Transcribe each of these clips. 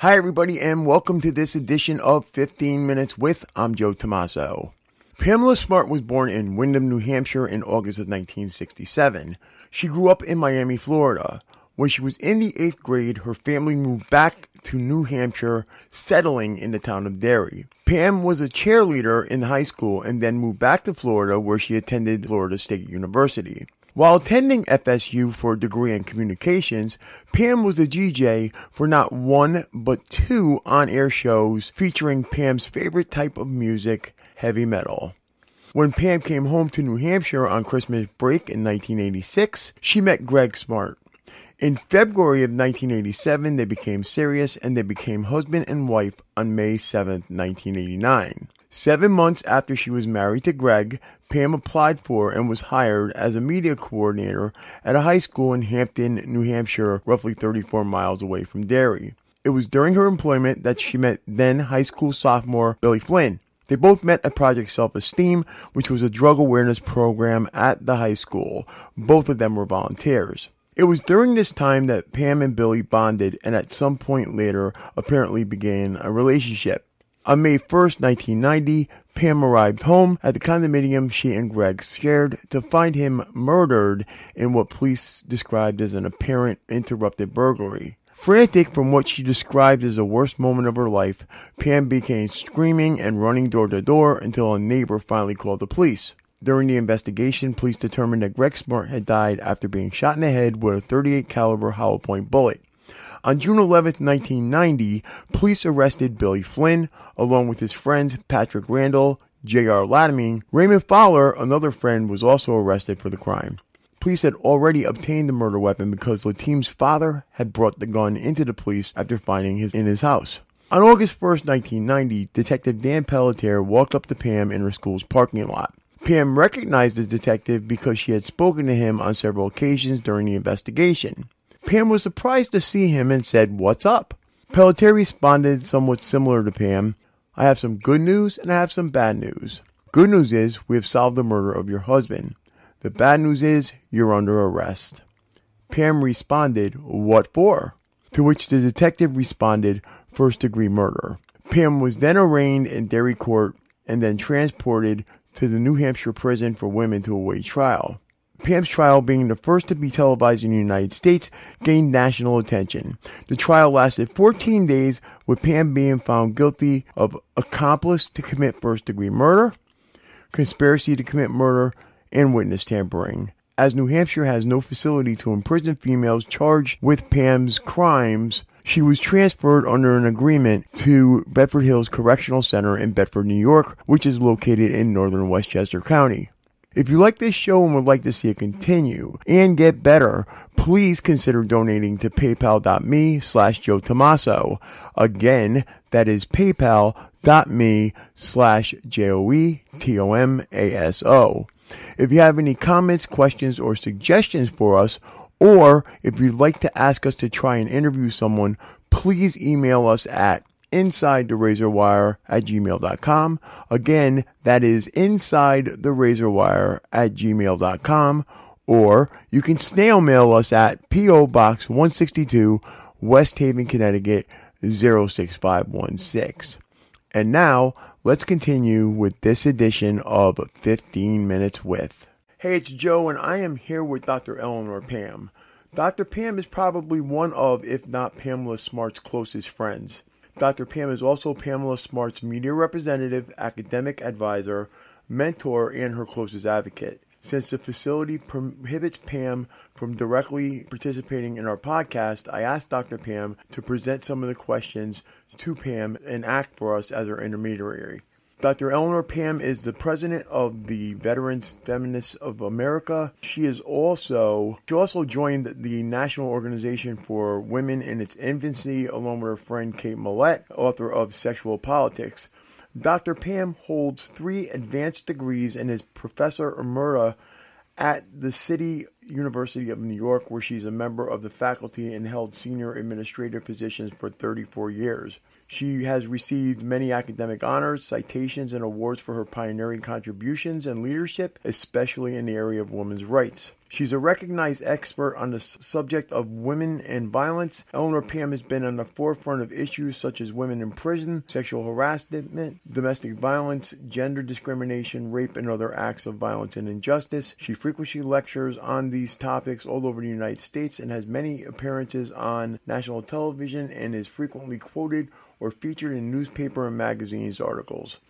Hi everybody and welcome to this edition of 15 Minutes with, I'm Joe Tommaso. Pamela Smart was born in Windham, New Hampshire in August of 1967. She grew up in Miami, Florida. When she was in the 8th grade, her family moved back to New Hampshire, settling in the town of Derry. Pam was a cheerleader in high school and then moved back to Florida where she attended Florida State University. While attending FSU for a degree in communications, Pam was a DJ for not one but two on-air shows featuring Pam's favorite type of music, heavy metal. When Pam came home to New Hampshire on Christmas break in 1986, she met Greg Smart. In February of 1987, they became serious and they became husband and wife on May 7, 1989. 7 months after she was married to Greg, Pam applied for and was hired as a media coordinator at a high school in Hampton, New Hampshire, roughly 34 miles away from Derry. It was during her employment that she met then high school sophomore Billy Flynn. They both met at Project Self-Esteem, which was a drug awareness program at the high school. Both of them were volunteers. It was during this time that Pam and Billy bonded and at some point later apparently began a relationship. On May 1st, 1990, Pam arrived home at the condominium she and Greg shared to find him murdered in what police described as an apparent interrupted burglary. Frantic from what she described as the worst moment of her life, Pam began screaming and running door to door until a neighbor finally called the police. During the investigation, police determined that Greg Smart had died after being shot in the head with a .38 caliber hollow point bullet. On June 11, 1990, police arrested Billy Flynn, along with his friends Patrick Randall, J.R. Latimer. Raymond Fowler, another friend, was also arrested for the crime. Police had already obtained the murder weapon because Latim's father had brought the gun into the police after finding it in his house. On August 1, 1990, Detective Dan Pelletier walked up to Pam in her school's parking lot. Pam recognized the detective because she had spoken to him on several occasions during the investigation. Pam was surprised to see him and said, "What's up?" Pelletier responded somewhat similar to Pam, "I have some good news and I have some bad news. Good news is we have solved the murder of your husband. The bad news is you're under arrest." Pam responded, "What for?" To which the detective responded, "First-degree murder." Pam was then arraigned in Derry court and then transported to the New Hampshire prison for women to await trial. Pam's trial, being the first to be televised in the United States, gained national attention. The trial lasted 14 days, with Pam being found guilty of accomplice to commit first-degree murder, conspiracy to commit murder, and witness tampering. As New Hampshire has no facility to imprison females charged with Pam's crimes, she was transferred under an agreement to Bedford Hills Correctional Center in Bedford, New York, which is located in northern Westchester County. If you like this show and would like to see it continue and get better, please consider donating to paypal.me/Joe Tommaso. Again, that is paypal.me/JoeTomaso. If you have any comments, questions, or suggestions for us, or if you'd like to ask us to try and interview someone, please email us at insidetherazorwire@gmail.com. Again, that is insidetherazorwire@gmail.com. Or you can snail mail us at P.O. Box 162, West Haven, Connecticut 06516. And now, let's continue with this edition of 15 Minutes With. Hey, it's Joe, and I am here with Dr. Eleanor Pam. Dr. Pam is probably one of, if not Pamela Smart's closest friends. Dr. Pam is also Pamela Smart's media representative, academic advisor, mentor, and her closest advocate. Since the facility prohibits Pam from directly participating in our podcast, I asked Dr. Pam to present some of the questions to Pam and act for us as our intermediary. Dr. Eleanor Pam is the president of the Veterans Feminists of America. She also joined the National Organization for Women in its infancy, along with her friend Kate Millett, author of Sexual Politics. Dr. Pam holds 3 advanced degrees and is professor emerita at the City University of New York, where she's a member of the faculty and held senior administrative positions for 34 years. She has received many academic honors, citations, and awards for her pioneering contributions and leadership, especially in the area of women's rights. She's a recognized expert on the subject of women and violence. Eleanor Pam has been on the forefront of issues such as women in prison, sexual harassment, domestic violence, gender discrimination, rape, and other acts of violence and injustice. She frequently lectures on these topics all over the United States and has many appearances on national television and is frequently quoted or featured in newspaper and magazines articles.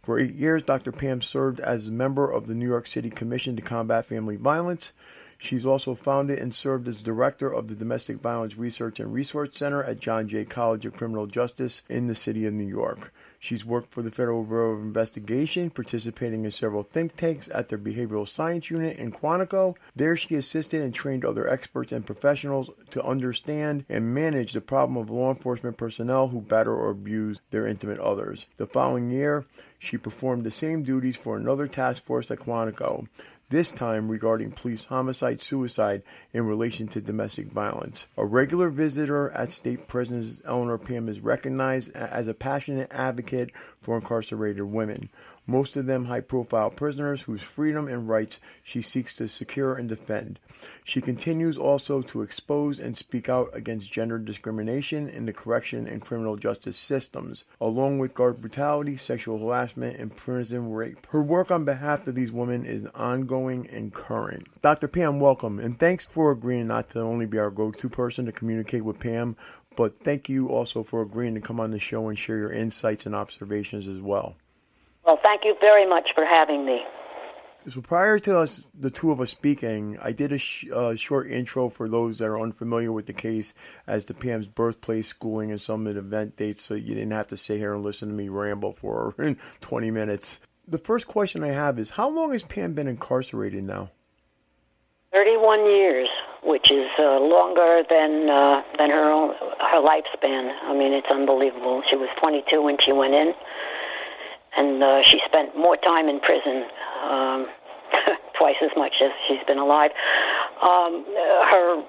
For 8 years, Dr. Pam served as a member of the New York City Commission to Combat Family Violence. She's also founded and served as director of the Domestic Violence Research and Resource Center at John Jay College of Criminal Justice in the city of New York. She's worked for the Federal Bureau of Investigation, participating in several think tanks at their Behavioral Science Unit in Quantico. There she assisted and trained other experts and professionals to understand and manage the problem of law enforcement personnel who batter or abuse their intimate others. The following year, she performed the same duties for another task force at Quantico, this time regarding police homicide-suicide in relation to domestic violence. A regular visitor at state prisons, Eleanor Pam is recognized as a passionate advocate for incarcerated women, most of them high-profile prisoners whose freedom and rights she seeks to secure and defend. She continues also to expose and speak out against gender discrimination in the correction and criminal justice systems, along with guard brutality, sexual harassment, and prison rape. Her work on behalf of these women is ongoing and current. Dr. Pam, welcome, and thanks for agreeing not to only be our go-to person to communicate with Pam, but thank you also for agreeing to come on the show and share your insights and observations as well. Well, thank you very much for having me. So prior to the two of us speaking, I did a short intro for those that are unfamiliar with the case as to Pam's birthplace, schooling, and some of the event dates, so you didn't have to sit here and listen to me ramble for 20 minutes. The first question I have is, how long has Pam been incarcerated now? 31 years, which is longer than her lifespan. I mean, it's unbelievable. She was 22 when she went in, and she spent more time in prison, twice as much as she's been alive. Her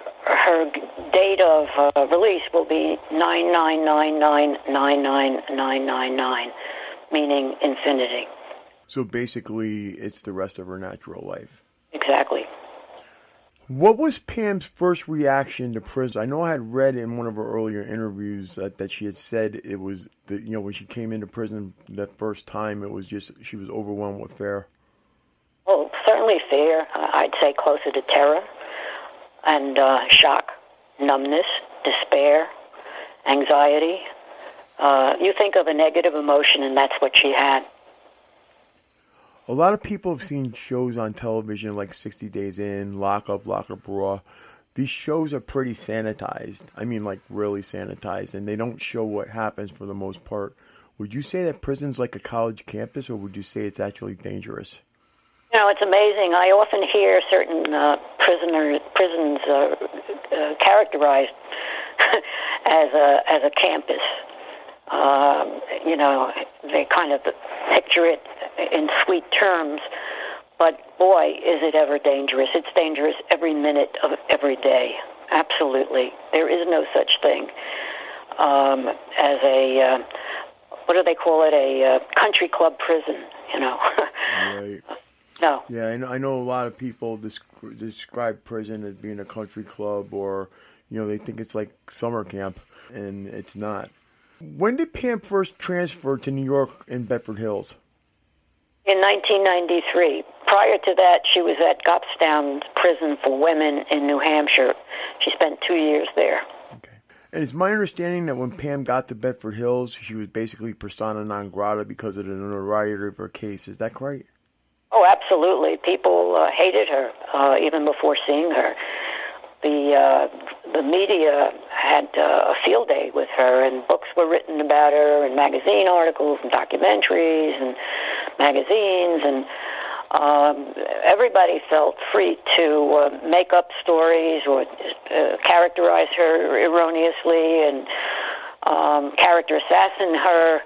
date of release will be 999999999, meaning infinity. So basically, it's the rest of her natural life. Exactly. What was Pam's first reaction to prison? I know I had read in one of her earlier interviews that she had said it was, when she came into prison that first time, it was just, she was overwhelmed with fear. Well, certainly fear. I'd say closer to terror and shock, numbness, despair, anxiety. You think of a negative emotion, and that's what she had. A lot of people have seen shows on television like 60 Days In, Lock Up Raw. These shows are pretty sanitized. I mean, like really sanitized, and they don't show what happens for the most part. Would you say that prison's like a college campus, or would you say it's actually dangerous? You know, it's amazing. I often hear certain prisons characterized as a campus. They kind of picture it in sweet terms, but boy, is it ever dangerous. It's dangerous every minute of every day. Absolutely. There is no such thing as a, what do they call it, a country club prison, Right. No. Yeah, I know a lot of people describe prison as being a country club, or, they think it's like summer camp, and it's not. When did Pam first transfer to New York in Bedford Hills? In 1993. Prior to that, she was at Goffstown Prison for Women in New Hampshire. She spent 2 years there. Okay. And it's my understanding that when Pam got to Bedford Hills, she was basically persona non grata because of the notoriety of her case. Is that correct? Oh, absolutely. People hated her even before seeing her. The media had a field day with her, and books were written about her, and magazine articles, and documentaries, and magazines, and everybody felt free to make up stories or characterize her erroneously and character assassin her.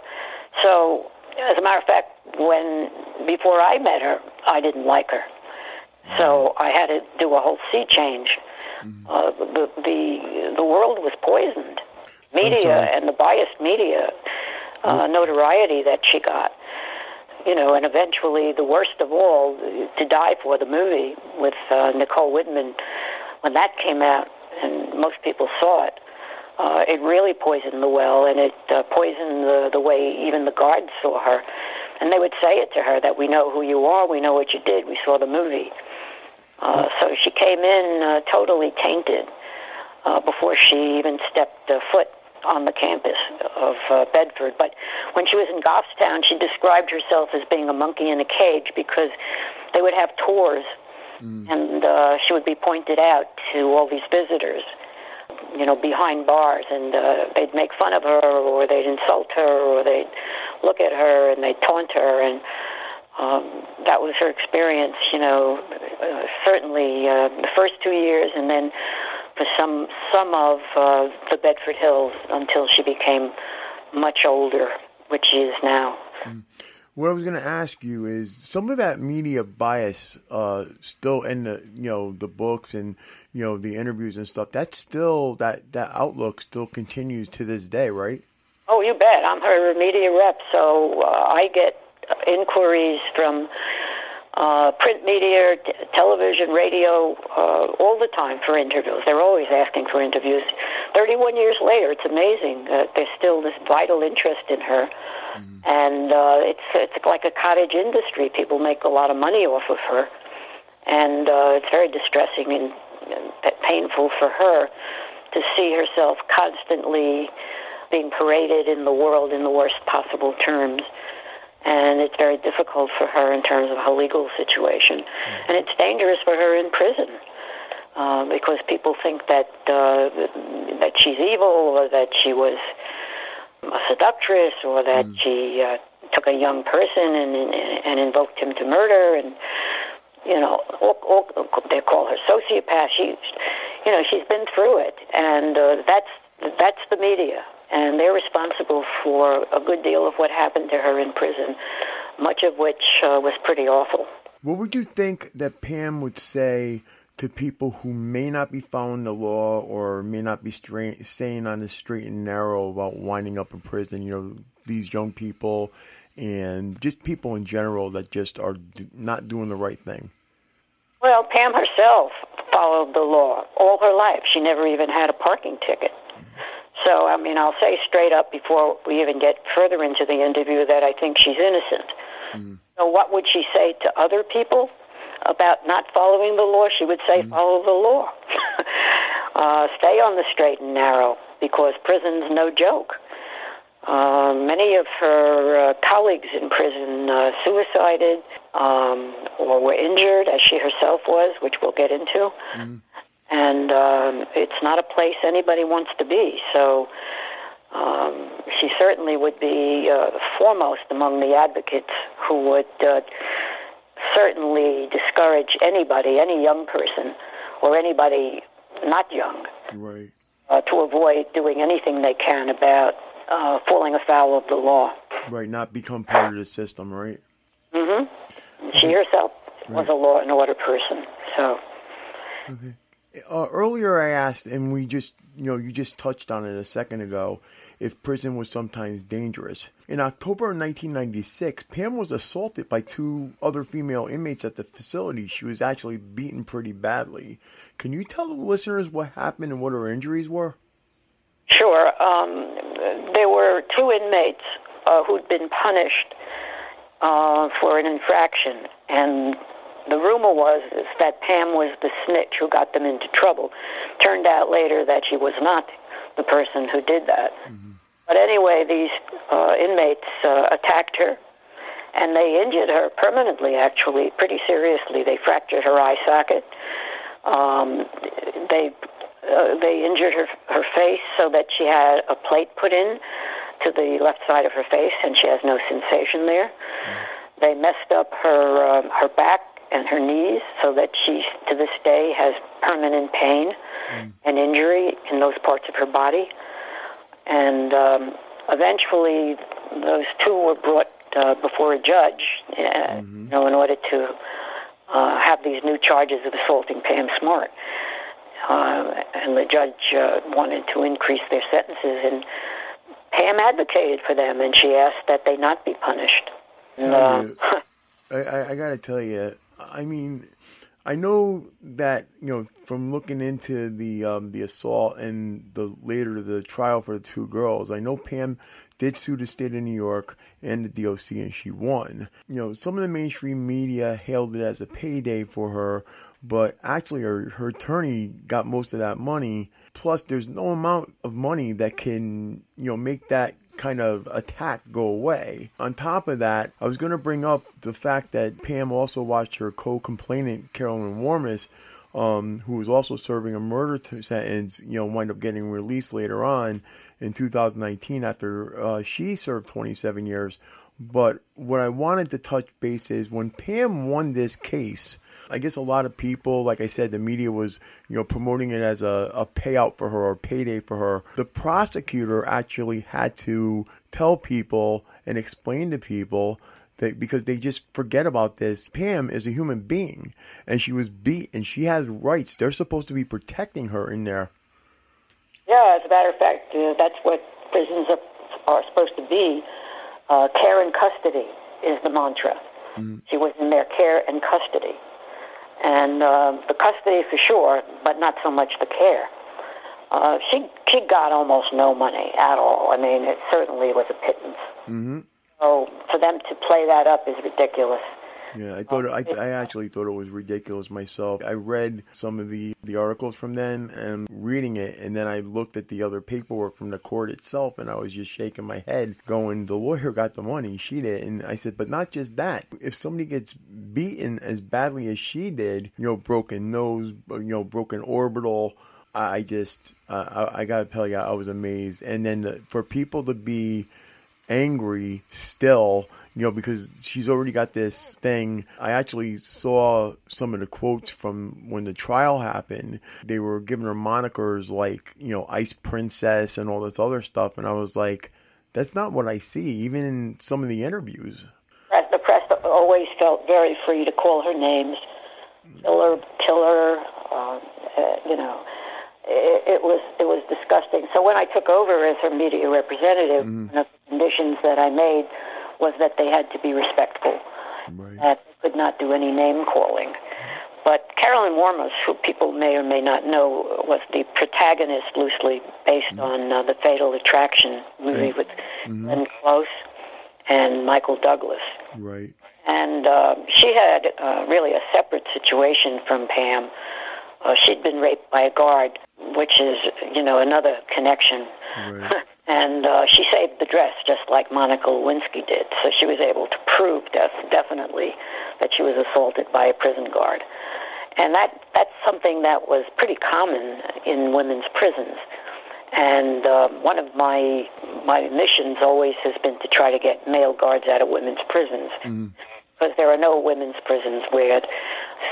So, as a matter of fact, before I met her, I didn't like her. So I had to do a whole sea change. The world was poisoned. Media and the biased media notoriety that she got. and eventually the worst of all, To Die For, the movie with Nicole Widman, when that came out and most people saw it, it really poisoned the well, and it poisoned the way even the guards saw her. And they would say it to her that we know who you are, we know what you did, we saw the movie. So she came in totally tainted before she even stepped foot on the campus of Bedford. But when she was in Goffstown, she described herself as being a monkey in a cage because they would have tours, and she would be pointed out to all these visitors, behind bars, and they'd make fun of her, or they'd insult her, or they'd look at her, and they'd taunt her, and that was her experience, certainly the first 2 years, and then for some of the Bedford Hills until she became much older, which she is now. What I was going to ask you is some of that media bias still in the books and the interviews and stuff. That's still that outlook still continues to this day, right? Oh, you bet. I'm her media rep, so I get inquiries from print media, television, radio, all the time for interviews. They're always asking for interviews. 31 years later, it's amazing. There's still this vital interest in her. And it's like a cottage industry. People make a lot of money off of her. And it's very distressing and painful for her to see herself constantly being paraded in the world in the worst possible terms. And it's very difficult for her in terms of her legal situation. And it's dangerous for her in prison because people think that she's evil, or that she was a seductress, or that she took a young person and invoked him to murder. And, they call her sociopath. She's been through it. And that's the media. And they're responsible for a good deal of what happened to her in prison, much of which was pretty awful. What would you think that Pam would say to people who may not be following the law or may not be staying on the straight and narrow about winding up in prison, these young people and just people in general that just are not doing the right thing? Well, Pam herself followed the law all her life. She never even had a parking ticket. So, I'll say straight up before we even get further into the interview that I think she's innocent. So what would she say to other people about not following the law? She would say, follow the law. Stay on the straight and narrow, because prison's no joke. Many of her colleagues in prison suicided or were injured, as she herself was, which we'll get into. And it's not a place anybody wants to be. So she certainly would be foremost among the advocates who would certainly discourage anybody, any young person, or anybody not young, right, to avoid doing anything they can about falling afoul of the law. Right, not become part of the system, right? She herself was a law and order person. So. Okay. Earlier I asked, and we just, you just touched on it a second ago, if prison was sometimes dangerous. In October of 1996, Pam was assaulted by 2 other female inmates at the facility. She was actually beaten pretty badly. Can you tell the listeners what happened and what her injuries were? Sure. There were 2 inmates who'd been punished for an infraction, and the rumor was that Pam was the snitch who got them into trouble. Turned out later that she was not the person who did that. But anyway, these inmates attacked her, and they injured her permanently, actually, pretty seriously. They fractured her eye socket. They injured her face so that she had a plate put in to the left side of her face, and she has no sensation there. They messed up her back and her knees so that she, to this day, has permanent pain and injury in those parts of her body. And eventually, those 2 were brought before a judge, in order to have these new charges of assaulting Pam Smart. And the judge wanted to increase their sentences, and Pam advocated for them, and she asked that they not be punished. I gotta tell you, I mean, I know that, from looking into the assault and the trial for the two girls, I know Pam did sue the state of New York and the DOC, and she won. Some of the mainstream media hailed it as a payday for her, but actually her attorney got most of that money. Plus, there's no amount of money that can, make that kind of attack go away. On top of that, I was going to bring up the fact that Pam also watched her co-complainant, Carolyn Warmus, who was also serving a murder sentence, wind up getting released later on in 2019 after she served 27 years. But what I wanted to touch base is when Pam won this case, I guess a lot of people, like I said, the media was, promoting it as a payout for her or payday for her. The prosecutor actually had to tell people and explain to people that, because they just forget about this, Pam is a human being and she was beat and she has rights. They're supposed to be protecting her in there. Yeah, as a matter of fact, that's what prisons are supposed to be. Care and custody is the mantra. Mm-hmm. She was in their care and custody. And the custody for sure, but not so much the care. She got almost no money at all. I mean, it certainly was a pittance. Mm-hmm. So for them to play that up is ridiculous. Yeah, I actually thought it was ridiculous myself. I read some of the articles from then and reading it, and then I looked at the other paperwork from the court itself, and I was just shaking my head going, the lawyer got the money, she did. And I said, but not just that. If somebody gets beaten as badly as she did, broken nose, broken orbital, I gotta tell you, I was amazed. And then for people to be angry still, because she's already got this thing. I actually saw some of the quotes from when the trial happened. They were giving her monikers like, Ice Princess and all this other stuff. And I was like, that's not what I see, even in some of the interviews. The press always felt very free to call her names. Killer, it was disgusting. So when I took over as her media representative, one of the conditions that I made was that they had to be respectful. Right. That they could not do any name calling. But Carolyn Warmus, who people may or may not know, was the protagonist loosely based on the Fatal Attraction movie with Glenn Close and Michael Douglas. Right. And she had really a separate situation from Pam. She'd been raped by a guard, which is, another connection. Right. And she saved the dress just like Monica Lewinsky did. So she was able to prove definitely that she was assaulted by a prison guard. And that's something that was pretty common in women's prisons. And one of my missions always has been to try to get male guards out of women's prisons. Because there are no women's prisons where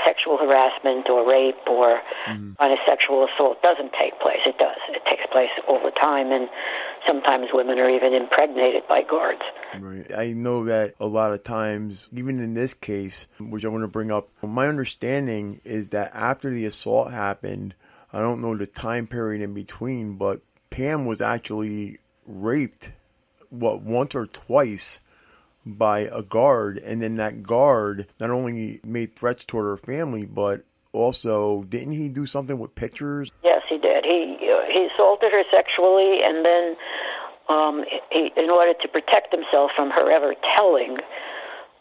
sexual harassment or rape or kind of sexual assault doesn't take place. It does. It takes place all the time, and sometimes women are even impregnated by guards. Right. I know that a lot of times, even in this case, which I want to bring up, my understanding is that after the assault happened, I don't know the time period in between, but Pam was actually raped, once or twice, by a guard, and then that guard not only made threats toward her family, but also, didn't he do something with pictures? Yes, he did. He assaulted her sexually, and then he, in order to protect himself from her ever telling,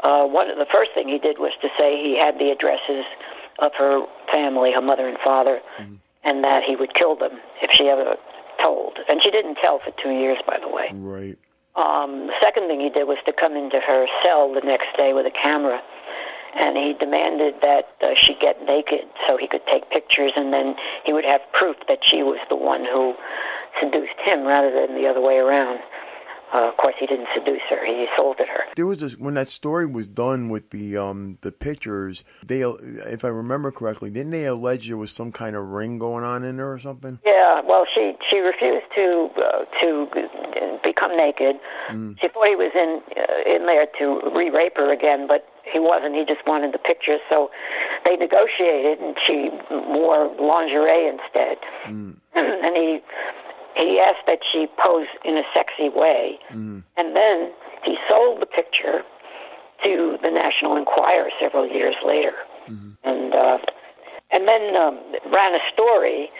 the first thing he did was to say he had the addresses of her family, her mother and father, and that he would kill them if she ever told. And she didn't tell for 2 years, by the way. Right. The second thing he did was to come into her cell the next day with a camera, and he demanded that she get naked so he could take pictures, and then he would have proof that she was the one who seduced him rather than the other way around. Of course, he didn't seduce her; he assaulted her. There was when that story was done with the pictures. They, if I remember correctly, didn't they allege there was some kind of ring going on in there or something? Yeah. Well, she refused to become naked. She thought he was in there to re-rape her again, but he wasn't. He just wanted the pictures. So they negotiated, and she wore lingerie instead. And he asked that she pose in a sexy way, and then he sold the picture to the National Enquirer several years later. And then ran a story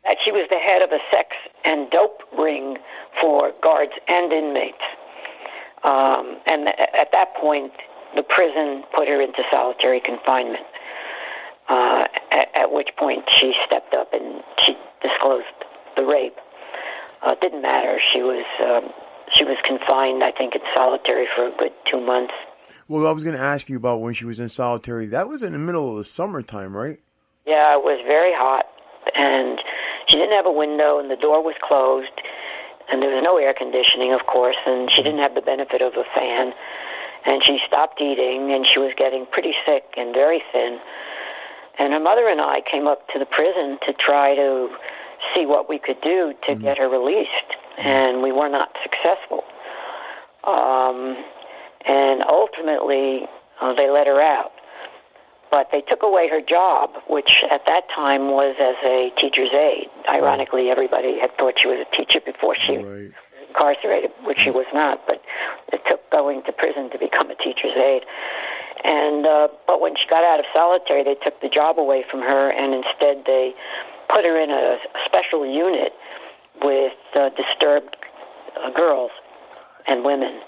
that she was the head of a sex and dope ring for guards and inmates. And at that point, the prison put her into solitary confinement, at which point she stepped up and she disclosed the rape. It didn't matter. She was confined, I think, in solitary for a good 2 months. Well, I was going to ask you about when she was in solitary. That was in the middle of the summertime, right? Yeah, it was very hot, and she didn't have a window, and the door was closed, and there was no air conditioning, of course, and she didn't have the benefit of a fan, and she stopped eating, and she was getting pretty sick and very thin. And her mother and I came up to the prison to try to see what we could do to get her released, and we were not successful. And ultimately, they let her out. But they took away her job, which at that time was as a teacher's aide. Ironically, everybody had thought she was a teacher before she was incarcerated, which she was not. But it took going to prison to become a teacher's aide. And but when she got out of solitary, they took the job away from her, and instead they put her in a special unit with disturbed girls and women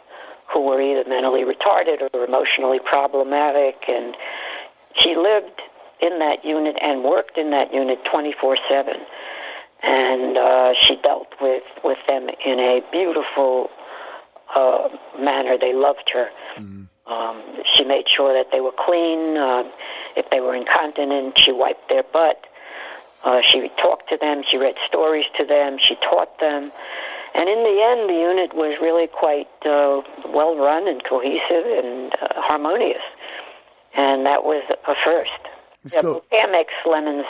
who were either mentally retarded or emotionally problematic. And she lived in that unit and worked in that unit 24/7. And she dealt with them in a beautiful manner. They loved her. She made sure that they were clean. If they were incontinent, she wiped their butt. She talked to them. She read stories to them. She taught them. And in the end, the unit was really quite well-run and cohesive and harmonious. And that was a first. So, Pam makes lemons,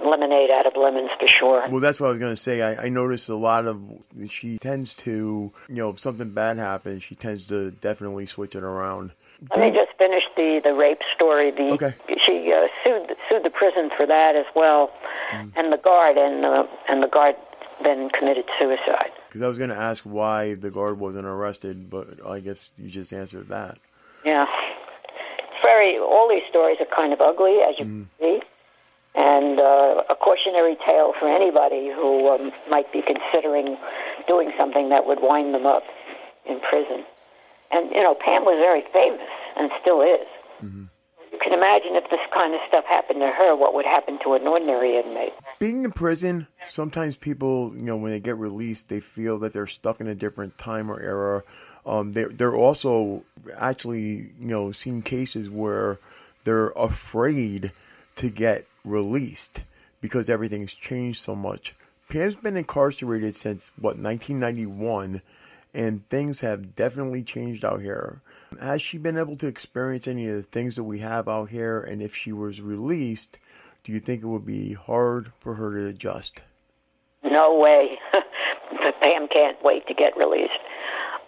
lemonade out of lemons for sure. Well, that's what I was going to say. I noticed a lot of, she tends to, if something bad happens, she tends to definitely switch it around. Let me just finish the rape story. Okay. She sued the prison for that as well, and the guard, and the guard then committed suicide. Because I was going to ask why the guard wasn't arrested, but I guess you just answered that. Yeah. All these stories are kind of ugly, as you can see, and a cautionary tale for anybody who might be considering doing something that would wind them up in prison. And, Pam was very famous and still is. You can imagine if this kind of stuff happened to her, what would happen to an ordinary inmate. Being in prison, sometimes people, when they get released, they feel that they're stuck in a different time or era. They're also actually, seen cases where they're afraid to get released because everything's changed so much. Pam's been incarcerated since, 1991, and things have definitely changed out here. Has she been able to experience any of the things that we have out here? And if she was released, do you think it would be hard for her to adjust? No way. Pam can't wait to get released.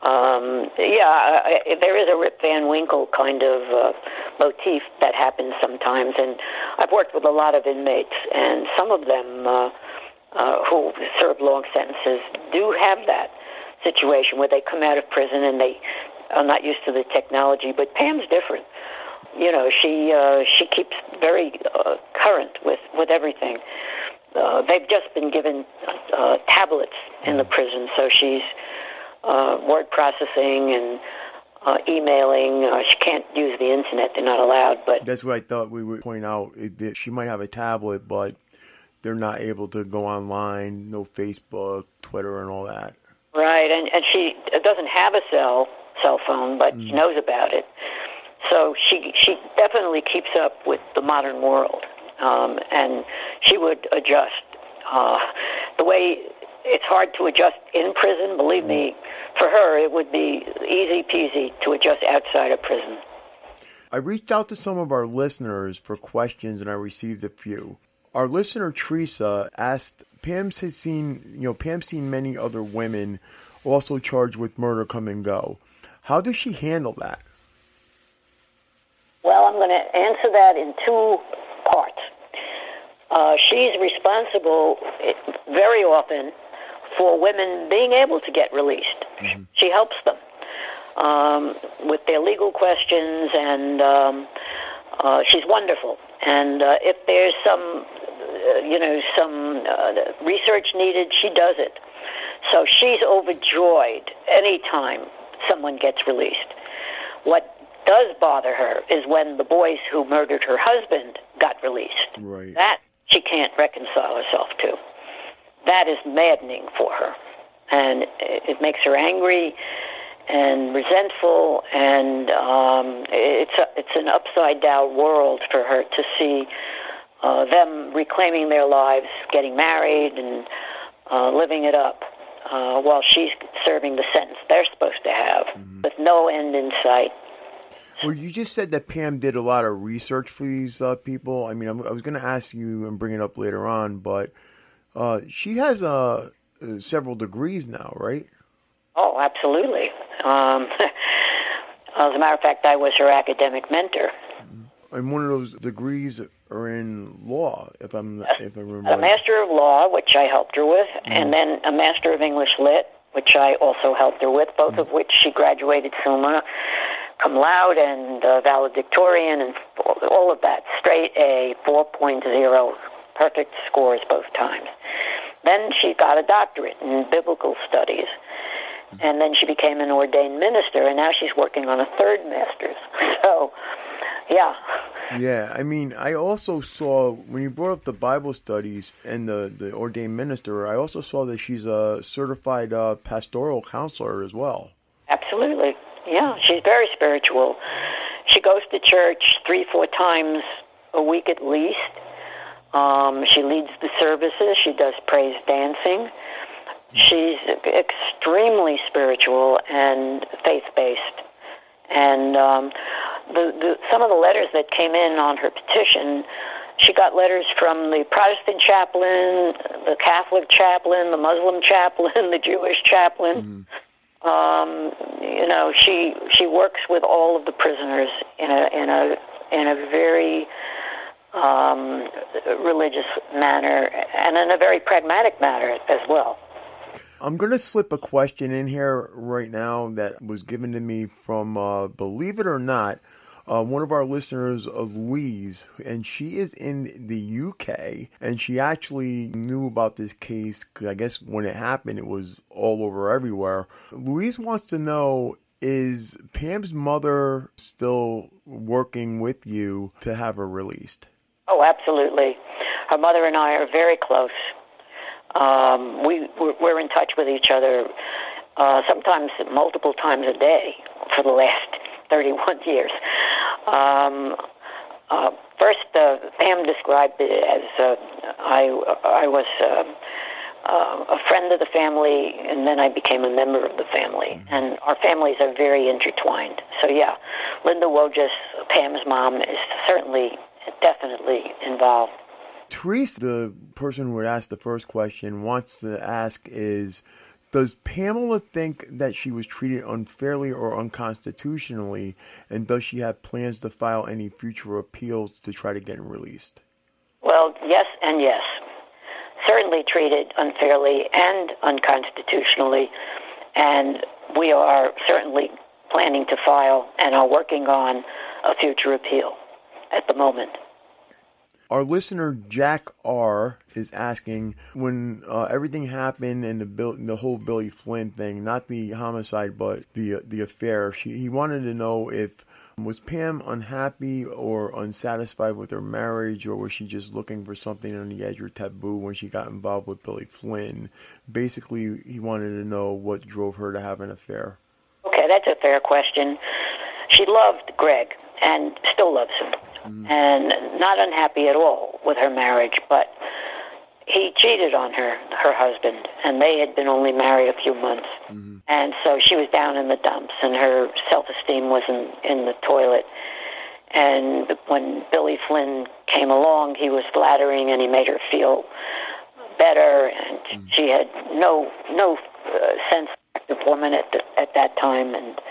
There is a Rip Van Winkle kind of motif that happens sometimes, and I've worked with a lot of inmates, and some of them who serve long sentences do have that situation where they come out of prison and they are not used to the technology. But Pam's different. She keeps very current with everything. They've just been given tablets in the prison, so she's word processing and emailing. She can't use the internet; they're not allowed. But that's what I thought we would point out. That she might have a tablet, but they're not able to go online. No Facebook, Twitter, and all that. Right, and she doesn't have a cell phone, but she knows about it. So she definitely keeps up with the modern world, and she would adjust. The way it's hard to adjust in prison, believe me, for her it would be easy peasy to adjust outside of prison. I reached out to some of our listeners for questions, and I received a few. Our listener Teresa asked, Pam's seen many other women also charged with murder come and go. How does she handle that? Well, I'm going to answer that in two parts. She's responsible very often for women being able to get released. She helps them. with their legal questions, and she's wonderful. And if there's some research needed, she does it. So she's overjoyed anytime someone gets released. What does bother her is when the boys who murdered her husband got released. Right. That she can't reconcile herself to. That is maddening for her. And it makes her angry and resentful, and it's an upside-down world for her to see them reclaiming their lives, getting married, and living it up while she's serving the sentence they're supposed to have, with no end in sight. Well, you just said that Pam did a lot of research for these people. I mean, I was going to ask you and bring it up later on, but she has several degrees now, right? Oh, absolutely. As a matter of fact, I was her academic mentor. And one of those degrees are in law, if I remember. A Master of Law, which I helped her with, and then a Master of English Lit, which I also helped her with, both of which she graduated summa cum laude and valedictorian and all of that. Straight A, 4.0, perfect scores both times. Then she got a doctorate in biblical studies, and then she became an ordained minister, and now she's working on a third master's. So, yeah. Yeah, I mean, I also saw, when you brought up the Bible studies and the ordained minister, I also saw that she's a certified pastoral counselor as well. Absolutely. Yeah, she's very spiritual. She goes to church 3-4 times a week at least. She leads the services. She does praise dancing. She's extremely spiritual and faith-based. And some of the letters that came in on her petition, she got letters from the Protestant chaplain, the Catholic chaplain, the Muslim chaplain, the Jewish chaplain. She works with all of the prisoners in a very religious manner and in a very pragmatic manner as well. I'm going to slip a question in here right now that was given to me from, believe it or not, one of our listeners, Louise, and she is in the UK, and she actually knew about this case, 'cause I guess when it happened, it was all over everywhere. Louise wants to know, is Pam's mother still working with you to have her released? Oh, absolutely. Her mother and I are very close. We're in touch with each other sometimes multiple times a day for the last 31 years. First, Pam described it as I was a friend of the family, and then I became a member of the family. And our families are very intertwined. So, yeah, Linda Wojcik, Pam's mom, is definitely involved. Therese, the person who had asked the first question, wants to ask is, does Pamela think that she was treated unfairly or unconstitutionally, and does she have plans to file any future appeals to try to get him released? Well, yes and yes. Certainly treated unfairly and unconstitutionally, and we are certainly planning to file and are working on a future appeal at the moment. Our listener, Jack R., is asking, when everything happened and the whole Billy Flynn thing, not the homicide, but the affair, he wanted to know if, was Pam unhappy or unsatisfied with her marriage, or was she just looking for something on the edge or taboo when she got involved with Billy Flynn? Basically, he wanted to know what drove her to have an affair. Okay, that's a fair question. She loved Greg and still loves him. And not unhappy at all with her marriage, but he cheated on her husband, and they had been only married a few months. And so she was down in the dumps, and her self-esteem was in the toilet. And when Billy Flynn came along, he was flattering, and he made her feel better, and she had no sense of woman at that time, and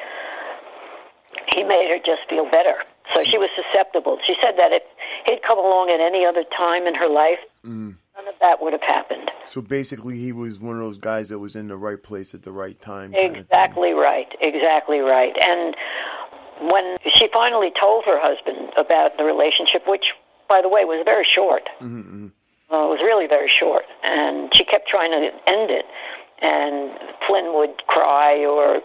he made her just feel better. So she was susceptible. She said that if he'd come along at any other time in her life, none of that would have happened. So basically he was one of those guys that was in the right place at the right time. Exactly right. Exactly right. And when she finally told her husband about the relationship, which, by the way, was very short. Mm-hmm. It was really very short. And she kept trying to end it. And Flynn would cry or,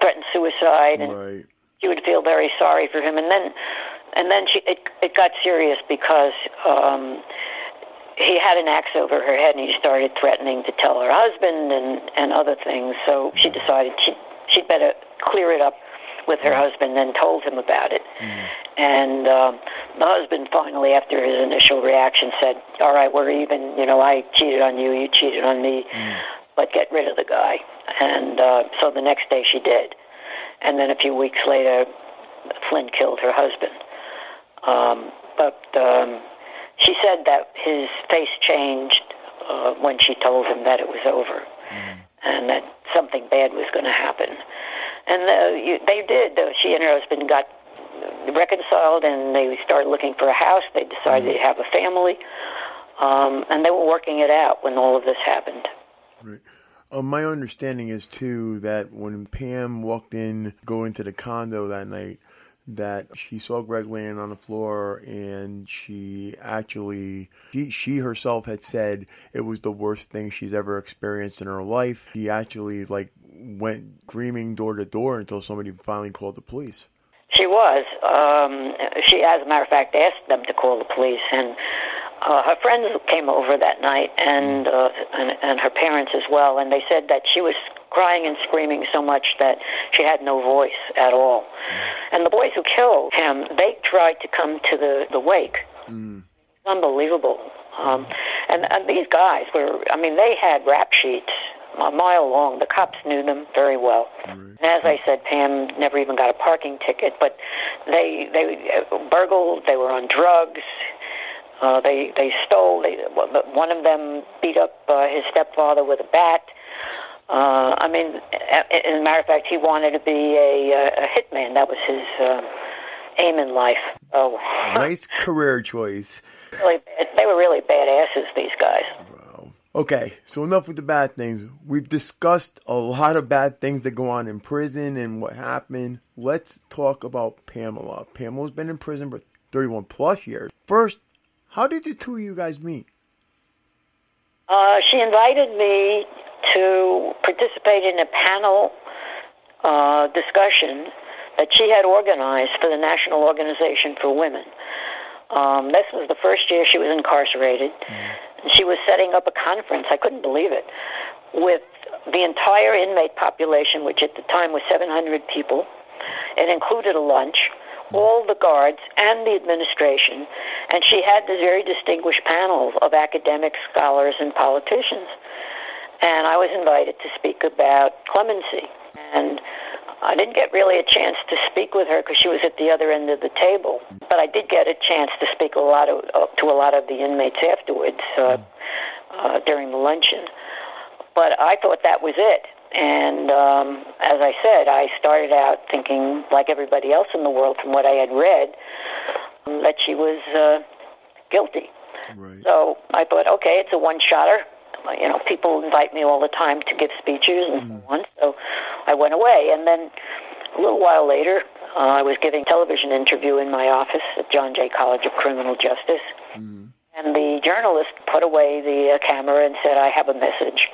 threaten suicide. And she would feel very sorry for him. And then it got serious because he had an axe over her head, and he started threatening to tell her husband and other things. So she decided she'd better clear it up with her husband, and told him about it. And the husband finally, after his initial reaction, said, all right, we're even, I cheated on you, you cheated on me, but get rid of the guy. And so the next day she did. And then a few weeks later, Flynn killed her husband. But she said that his face changed when she told him that it was over and that something bad was going to happen. And they did. She and her husband got reconciled, and they started looking for a house. They decided to have a family, and they were working it out when all of this happened. Right. My understanding is, too, that when Pam walked go into the condo that night, that she saw Greg laying on the floor, and she herself had said it was the worst thing she's ever experienced in her life. She actually went screaming door to door until somebody finally called the police. She was. She, as a matter of fact, asked them to call the police, and her friends came over that night, and her parents as well, and they said that she was crying and screaming so much that she had no voice at all. And the boys who killed him, they tried to come to the wake. Unbelievable. And these guys they had rap sheets a mile long. The cops knew them very well. And as I said, Pam never even got a parking ticket, but they burgled, they were on drugs, they stole. One of them beat up his stepfather with a bat. As a matter of fact, he wanted to be a hitman. That was his aim in life. Oh, nice career choice. They were really badasses, these guys. Wow. Okay, so enough with the bad things. We've discussed a lot of bad things that go on in prison and what happened. Let's talk about Pamela. Pamela's been in prison for 31 plus years. First, how did the two of you guys meet? She invited me to participate in a panel discussion that she had organized for the National Organization for Women. This was the first year she was incarcerated. And she was setting up a conference, I couldn't believe it, with the entire inmate population, which at the time was 700 people. It included a lunch, all the guards, and the administration. And she had this very distinguished panel of academics, scholars, and politicians. And I was invited to speak about clemency. And I didn't get really a chance to speak with her because she was at the other end of the table. But I did get a chance to speak to a lot of the inmates afterwards during the luncheon. But I thought that was it. And as I said, I started out thinking, like everybody else in the world from what I had read, that she was guilty. Right. So I thought, okay, it's a one-shotter. People invite me all the time to give speeches and so on. So I went away. And then a little while later, I was giving a television interview in my office at John Jay College of Criminal Justice. And the journalist put away the camera and said, I have a message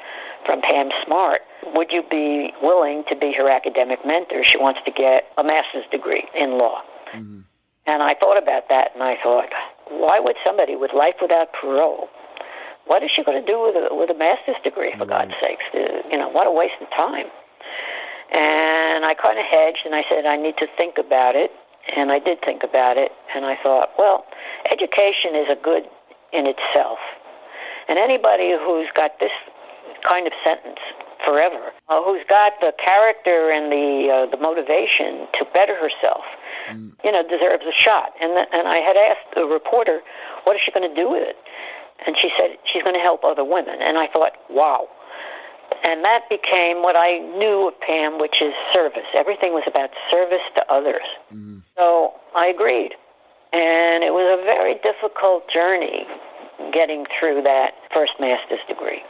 from Pam Smart. Would you be willing to be her academic mentor? She wants to get a master's degree in law. And I thought about that, and I thought, why would somebody with life without parole, what is she going to do with a master's degree, for God's sakes? What a waste of time. And I kind of hedged, and I said, I need to think about it. And I did think about it, and I thought, well, education is a good in itself. And anybody who's got this kind of sentence forever, who's got the character and the motivation to better herself, deserves a shot. And I had asked the reporter, what is she going to do with it? And she said, she's going to help other women. And I thought, wow. And that became what I knew of Pam, which is service. Everything was about service to others. So I agreed. And it was a very difficult journey getting through that first master's degree.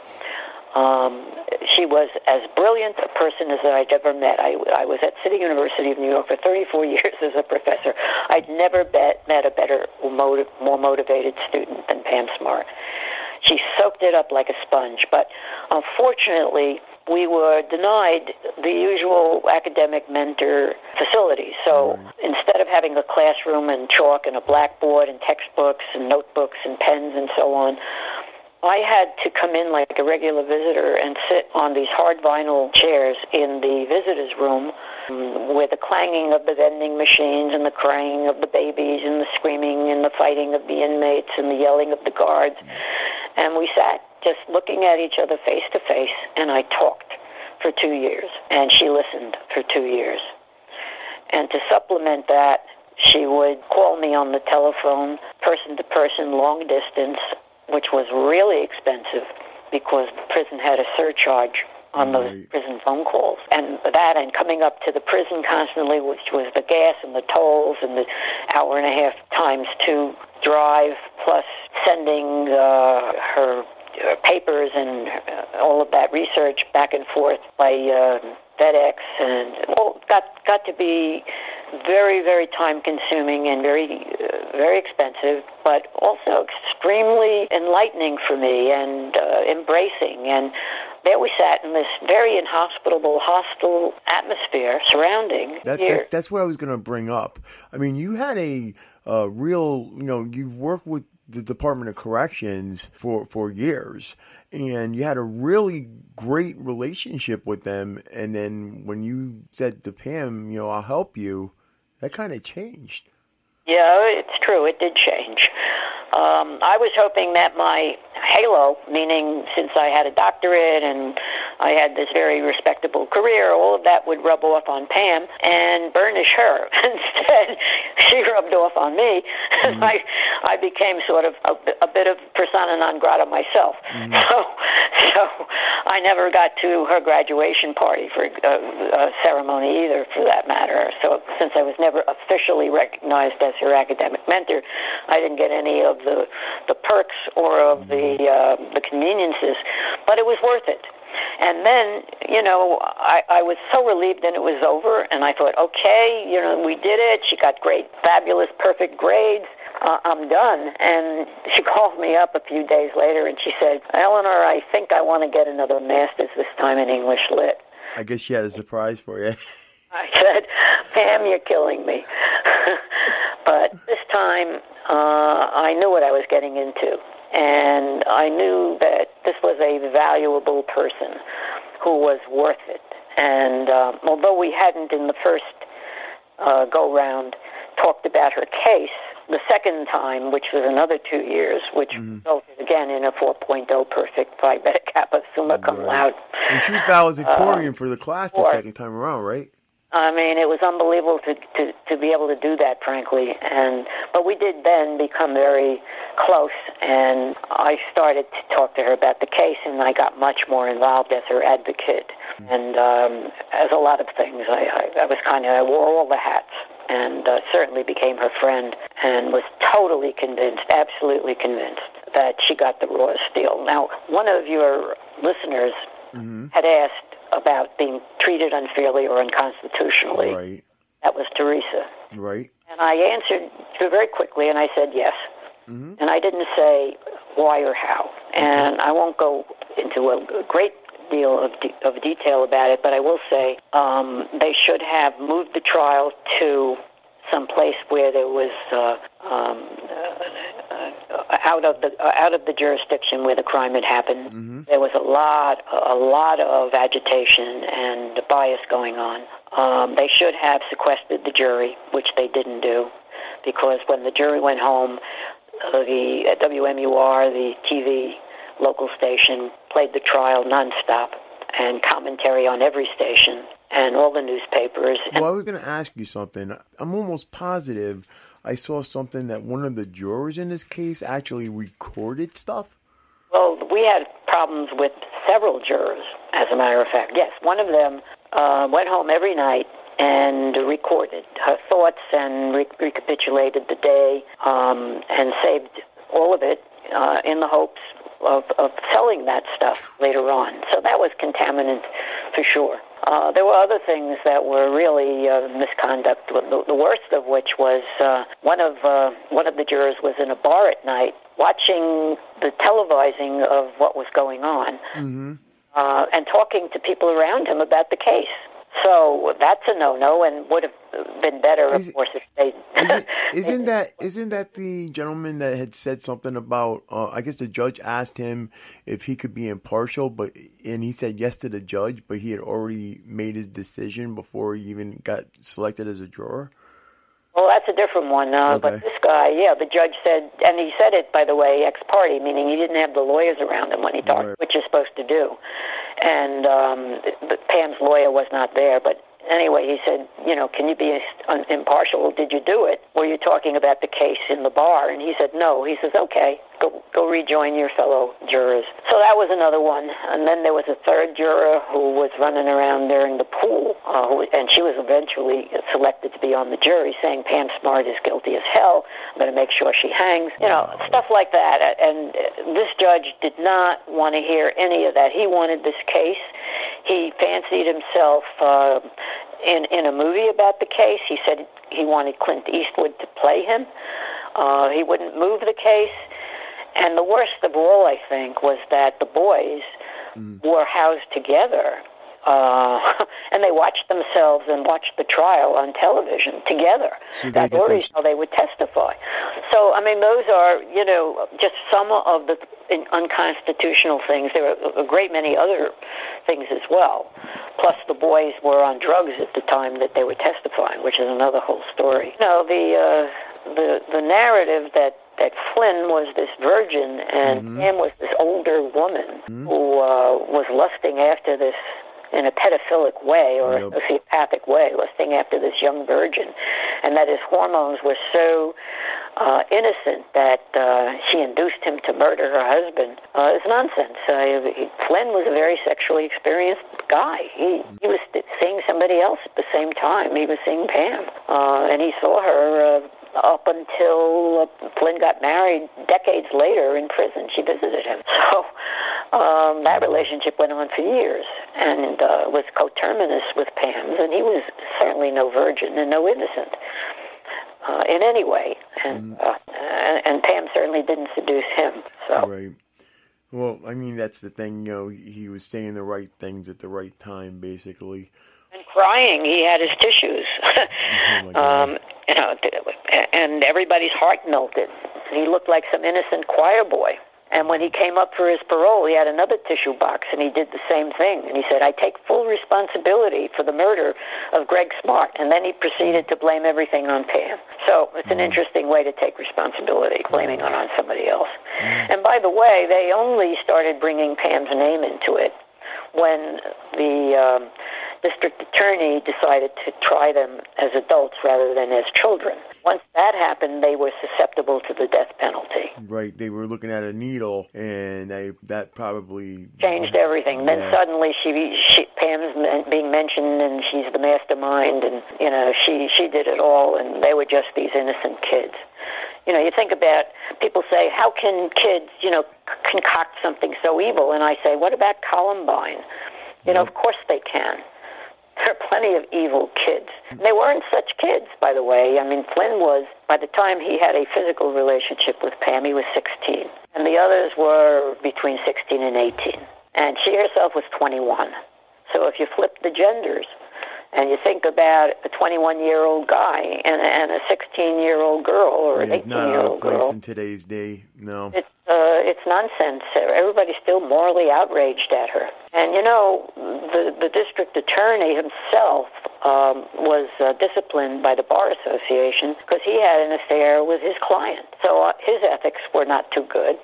She was as brilliant a person as I'd ever met. I was at City University of New York for 34 years as a professor. I'd never met a better, more motivated student than Pam Smart. She soaked it up like a sponge, but unfortunately, we were denied the usual academic mentor facilities. So instead of having a classroom and chalk and a blackboard and textbooks and notebooks and pens and so on, I had to come in like a regular visitor and sit on these hard vinyl chairs in the visitors' room with the clanging of the vending machines and the crying of the babies and the screaming and the fighting of the inmates and the yelling of the guards. And we sat just looking at each other face to face, and I talked for 2 years, and she listened for 2 years. And to supplement that, she would call me on the telephone, person to person, long distance, which was really expensive because the prison had a surcharge on those prison phone calls. And that and coming up to the prison constantly, which was the gas and the tolls and the hour and a half times 2 drive, plus sending her papers and all of that research back and forth by FedEx, and got to be very, very time-consuming and very, very expensive, but also extremely enlightening for me and embracing. And there we sat in this very inhospitable, hostile atmosphere surrounding here. That's what I was going to bring up. I mean, you had a real, you've worked with the Department of Corrections for years, and you had a really great relationship with them. And then when you said to Pam, I'll help you, that kind of changed. Yeah, it's true. It did change. I was hoping that my halo, meaning since I had a doctorate and I had this very respectable career, all of that would rub off on Pam and burnish her. Instead, she rubbed off on me, and I became sort of a bit of persona non grata myself. So I never got to her graduation party for a ceremony either, for that matter. So since I was never officially recognized as her academic mentor, I didn't get any of the perks or of the conveniences, but it was worth it. And then, I was so relieved that it was over, and I thought, okay, we did it. She got great, fabulous, perfect grades. I'm done. And she called me up a few days later, and she said, Eleanor, I think I want to get another master's, this time in English Lit. I guess she had a surprise for you. I said, Pam, you're killing me. But this time, I knew what I was getting into. And I knew that this was a valuable person who was worth it. And although we hadn't in the first go-round talked about her case, the second time, which was another 2 years, which resulted again in a 4.0 perfect Phi Beta Kappa Summa Cum Laude. And she was valedictorian for the class the second time around, right? I mean, it was unbelievable to be able to do that, frankly. But we did then become very close, and I started to talk to her about the case, and I got much more involved as her advocate. And as a lot of things, I wore all the hats, and certainly became her friend, and was totally convinced, absolutely convinced, that she got the rawest deal. Now, one of your listeners had asked about being treated unfairly or unconstitutionally. Right. That was Teresa. Right. And I answered very quickly, and I said yes. And I didn't say why or how. And I won't go into a great deal of detail about it, but I will say they should have moved the trial to some place where there was out of the jurisdiction where the crime had happened. There was a lot of agitation and bias going on. They should have sequestered the jury, which they didn't do, because when the jury went home, the WMUR, the TV local station, played the trial nonstop, and commentary on every station and all the newspapers. Well, I was going to ask you something. I'm almost positive I saw something that one of the jurors in this case actually recorded stuff. Well, we had problems with several jurors, as a matter of fact. Yes, one of them went home every night and recorded her thoughts and recapitulated the day and saved all of it in the hopes of selling that stuff later on. So that was contaminant for sure. There were other things that were really misconduct. The worst of which was one of the jurors was in a bar at night watching the televising of what was going on, and talking to people around him about the case. So that's a no-no, and would have been better, of course, if they... Isn't that the gentleman that had said something about, I guess the judge asked him if he could be impartial, and he said yes to the judge, but he had already made his decision before he even got selected as a juror? Well, that's a different one. Okay. But this guy, the judge said, and he said it, by the way, ex parte, meaning he didn't have the lawyers around him when he talked, which you're supposed to do. And Pam's lawyer was not there, but anyway, he said, can you be impartial? Did you do it? Were you talking about the case in the bar? And he said, no. He says, okay, go rejoin your fellow jurors. So that was another one. And then there was a third juror who was running around during the pool, and she was eventually selected to be on the jury, saying Pam Smart is guilty as hell. I'm going to make sure she hangs. Stuff like that. And this judge did not want to hear any of that. He wanted this case. He fancied himself in a movie about the case. He said he wanted Clint Eastwood to play him. He wouldn't move the case. And the worst of all, I think, was that the boys were housed together, and they watched themselves and watched the trial on television together. So that's how they would testify. So, I mean, those are, just some of the unconstitutional things. There were a great many other things as well. Plus, the boys were on drugs at the time that they were testifying, which is another whole story. The narrative that Flynn was this virgin and Pam was this older woman who was lusting after this in a pedophilic way or a sociopathic way, lusting after this young virgin, and that his hormones were so innocent that she induced him to murder her husband is nonsense. Flynn was a very sexually experienced guy. He was seeing somebody else at the same time. He was seeing Pam, and he saw her up until Flynn got married decades later in prison. She visited him. So that relationship went on for years and was coterminous with Pam's, and he was certainly no virgin and no innocent in any way. And Pam certainly didn't seduce him. So. Right. Well, I mean, that's the thing, he was saying the right things at the right time, basically. And crying, he had his tissues. Oh my God. And everybody's heart melted. He looked like some innocent choir boy. And when he came up for his parole, he had another tissue box, and he did the same thing. And he said, I take full responsibility for the murder of Greg Smart. And then he proceeded to blame everything on Pam. So it's an interesting way to take responsibility, blaming it on somebody else. And by the way, they only started bringing Pam's name into it when the district attorney decided to try them as adults rather than as children. Once that happened, they were susceptible to the death penalty. Right, they were looking at a needle, and that probably changed everything. Then suddenly, Pam's being mentioned, and she's the mastermind, and she did it all, and they were just these innocent kids. You think about, people say, how can kids, concoct something so evil? And I say, what about Columbine? Of course they can. There are plenty of evil kids. They weren't such kids, by the way. I mean, Flynn was, by the time he had a physical relationship with Pam, he was 16. And the others were between 16 and 18. And she herself was 21. So if you flip the genders, and you think about a 21-year-old guy and a 16-year-old girl or an 18-year-old girl. It's not in today's day, no. It's nonsense. Everybody's still morally outraged at her. And, the district attorney himself was disciplined by the Bar Association because he had an affair with his client. So his ethics were not too good.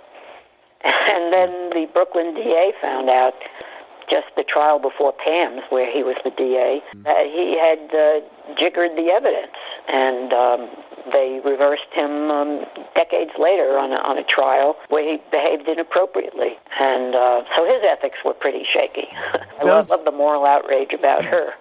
And then the Brooklyn DA found out, just the trial before Pam's, where he was the DA, that he had jiggered the evidence, and they reversed him decades later on a trial where he behaved inappropriately. And so his ethics were pretty shaky. I love the moral outrage about her.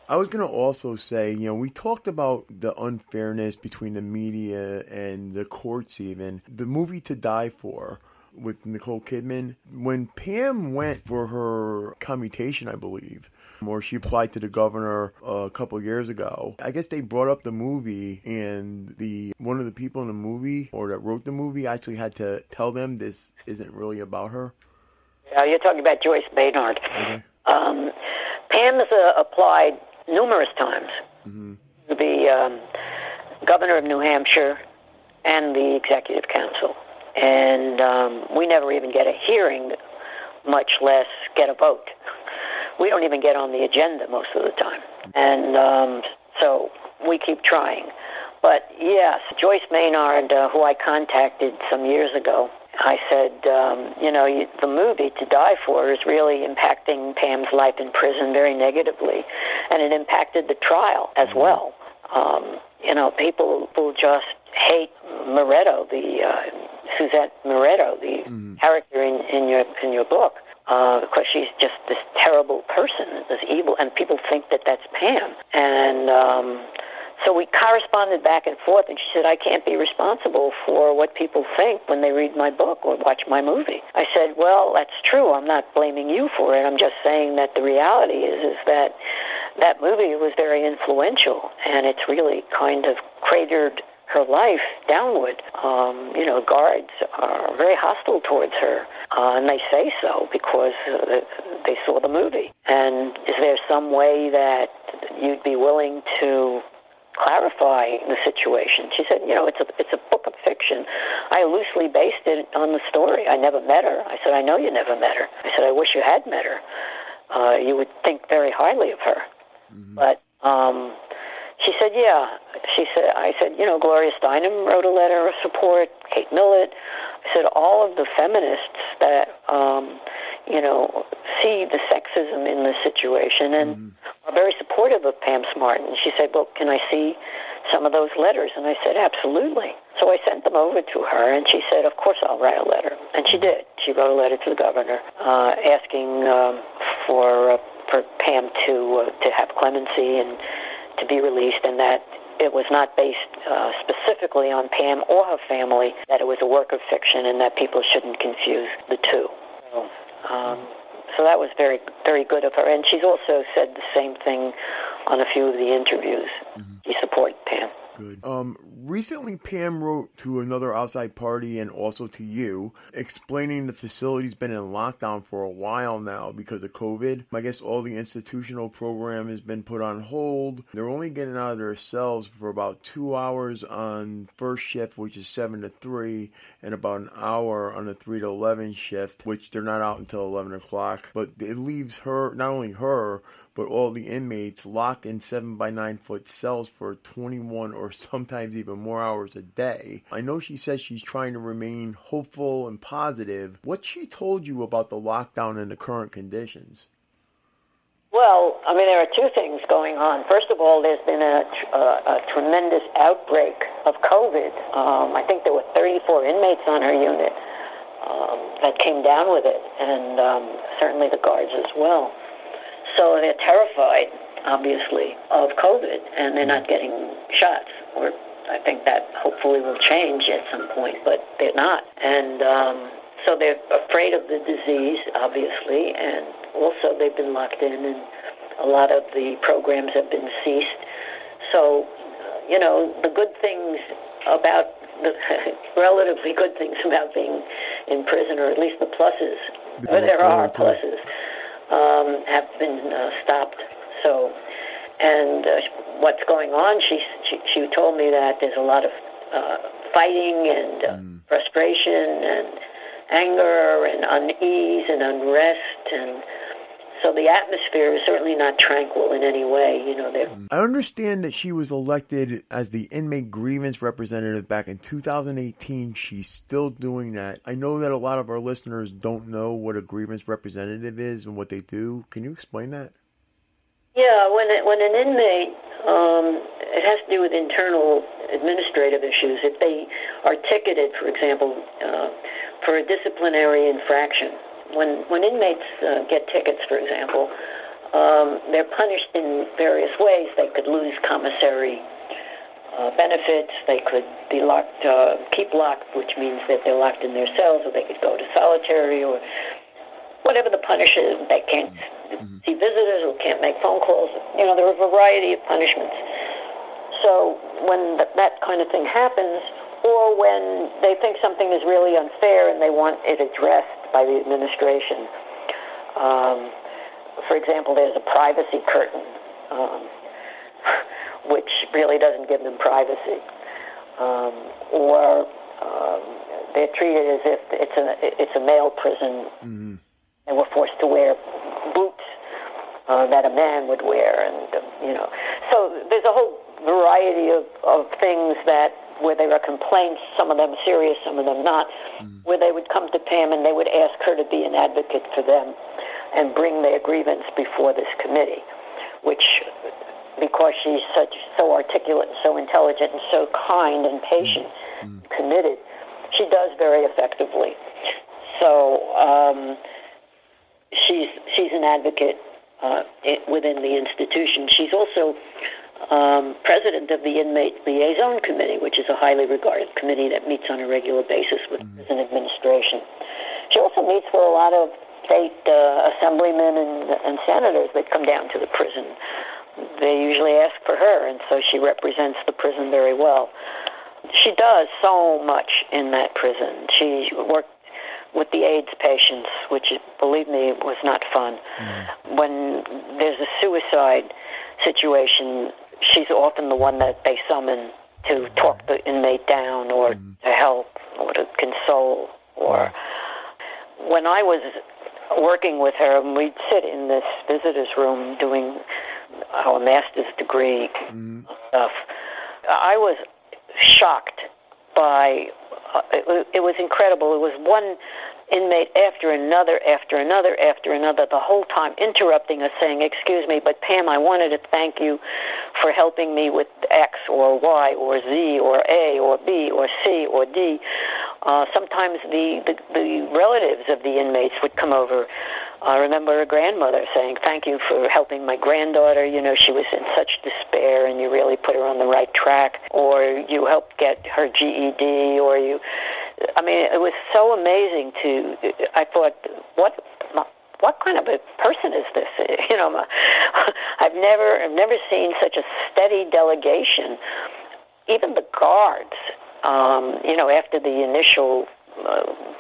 I was going to also say, we talked about the unfairness between the media and the courts even. The movie To Die For with Nicole Kidman. When Pam went for her commutation, I believe, or she applied to the governor a couple of years ago, I guess they brought up the movie, and one of the people in the movie, or that wrote the movie, actually had to tell them this isn't really about her. Yeah, you're talking about Joyce Maynard. Okay. Pam has applied numerous times to be governor of New Hampshire and the executive council. And we never even get a hearing, much less get a vote. We don't even get on the agenda most of the time. And so we keep trying. But yes, Joyce Maynard, who I contacted some years ago, I said, the movie To Die For is really impacting Pam's life in prison very negatively. And it impacted the trial as well. People just hate Moretto, Suzette Moretto, the character in your book, because she's just this terrible person, this evil, and people think that that's Pam. And so we corresponded back and forth, and she said, I can't be responsible for what people think when they read my book or watch my movie. I said, well, that's true. I'm not blaming you for it. I'm just saying that the reality is that that movie was very influential, and it's really kind of cratered her life downward. Guards are very hostile towards her, and they say so because they saw the movie. And is there some way that you'd be willing to clarify the situation? She said, it's a book of fiction. I loosely based it on the story. I never met her. I said, I know you never met her. I said, I wish you had met her. You would think very highly of her. But she said, yeah. I said, Gloria Steinem wrote a letter of support, Kate Millett. I said, all of the feminists that, see the sexism in the situation and are very supportive of Pam Smart. And she said, well, can I see some of those letters? And I said, absolutely. So I sent them over to her, and she said, of course I'll write a letter. And she did. She wrote a letter to the governor asking for Pam to have clemency and to be released, and that it was not based specifically on Pam or her family, that it was a work of fiction, and that people shouldn't confuse the two. So that was very, very good of her. And she's also said the same thing on a few of the interviews. She supported Pam. Good. Recently, Pam wrote to another outside party and also to you, explaining the facility's been in lockdown for a while now because of COVID. I guess all the institutional program has been put on hold. They're only getting out of their cells for about 2 hours on first shift, which is 7 to 3, and about an hour on the 3 to 11 shift, which they're not out until 11 o'clock. But it leaves her, not only her, but all the inmates locked in 7 by 9 foot cells for 21 or sometimes even more hours a day. I know she says she's trying to remain hopeful and positive. What she told you about the lockdown and the current conditions? Well, there are two things going on. First of all, there's been a tremendous outbreak of COVID. I think there were 34 inmates on her unit that came down with it, and certainly the guards as well. So they're terrified, obviously, of COVID, and they're not getting shots. Or I think that hopefully will change at some point, but they're not. And so they're afraid of the disease, obviously, and also they've been locked in, and a lot of the programs have been ceased. So, the good things about the relatively good things about being in prison, or at least the pluses, there are pluses, have been stopped. So, and what's going on? She told me that there's a lot of fighting and frustration and anger and unease and unrest, and so the atmosphere is certainly not tranquil in any way. I understand that she was elected as the inmate grievance representative back in 2018. She's still doing that. I know that a lot of our listeners don't know what a grievance representative is and what they do. Can you explain that? Yeah, when an inmate, it has to do with internal administrative issues. If they are ticketed, for example, for a disciplinary infraction, when inmates get tickets, for example, they're punished in various ways. They could lose commissary benefits. They could be locked, keep locked, which means that they're locked in their cells, or they could go to solitary, or whatever the punishment. They can't see visitors or can't make phone calls. There are a variety of punishments. So when that kind of thing happens, or when they think something is really unfair and they want it addressed by the administration. For example, there's a privacy curtain, which really doesn't give them privacy. Or they're treated as if it's a male prison, and we're forced to wear boots that a man would wear, and So there's a whole variety of things where there are complaints, some of them serious, some of them not, where they would come to Pam and they would ask her to be an advocate for them and bring their grievance before this committee, which, because she's so articulate and so intelligent and so kind and patient, committed, she does very effectively. So she's an advocate within the institution. She's also president of the Inmate Liaison Committee, which is a highly regarded committee that meets on a regular basis with prison administration. She also meets with a lot of state assemblymen and senators that come down to the prison. They usually ask for her, and so she represents the prison very well. She does so much in that prison. She worked with the AIDS patients, which, believe me, was not fun. When there's a suicide situation, she's often the one that they summon to talk the inmate down or to help or to console. Or when I was working with her, and we'd sit in this visitor's room doing our master's degree stuff, I was shocked by, it was incredible. It was one inmate after another, the whole time interrupting us, saying, "Excuse me, but Pam, I wanted to thank you for helping me with X or Y or Z or A or B or C or D." Sometimes the relatives of the inmates would come over. I remember a grandmother saying, "Thank you for helping my granddaughter. She was in such despair, and you really put her on the right track." Or you helped get her GED, it was so amazing I thought, what kind of a person is this? I've never seen such a steady delegation. Even the guards, after the initial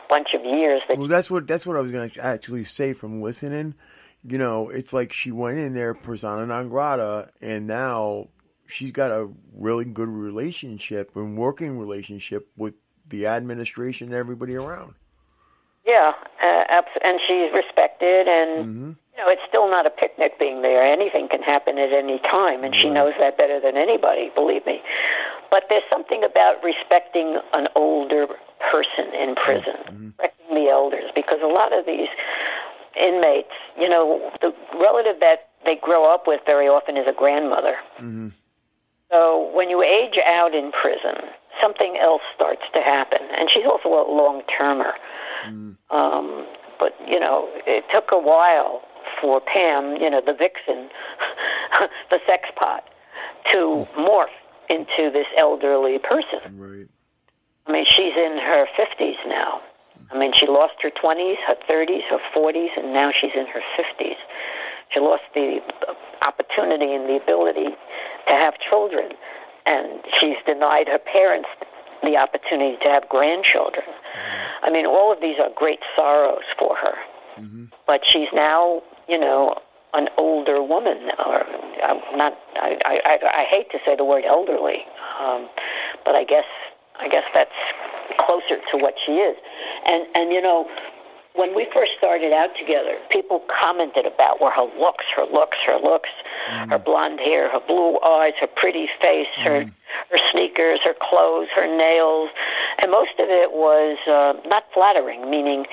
bunch of years. That's what I was going to actually say from listening. It's like she went in there persona non grata, and now she's got a really good relationship and working relationship with the administration and everybody around. Yeah, and she's respected, and it's still not a picnic being there. Anything can happen at any time, and she knows that better than anybody, believe me. But there's something about respecting an older person in prison, respecting the elders, because a lot of these inmates, the relative that they grow up with very often is a grandmother. So when you age out in prison, something else starts to happen. And she's also a long-termer. But, it took a while for Pam, the vixen, the sex pot, to morph into this elderly person. Right. She's in her 50s now. She lost her 20s, her 30s, her 40s, and now she's in her 50s. She lost the opportunity and the ability to have children, and she's denied her parents the opportunity to have grandchildren. All of these are great sorrows for her. But she's now, an older woman, or I hate to say the word elderly, but I guess that's closer to what she is. And when we first started out together, people commented about her looks, her blonde hair, her blue eyes, her pretty face, her sneakers, her clothes, her nails, and most of it was not flattering, meaning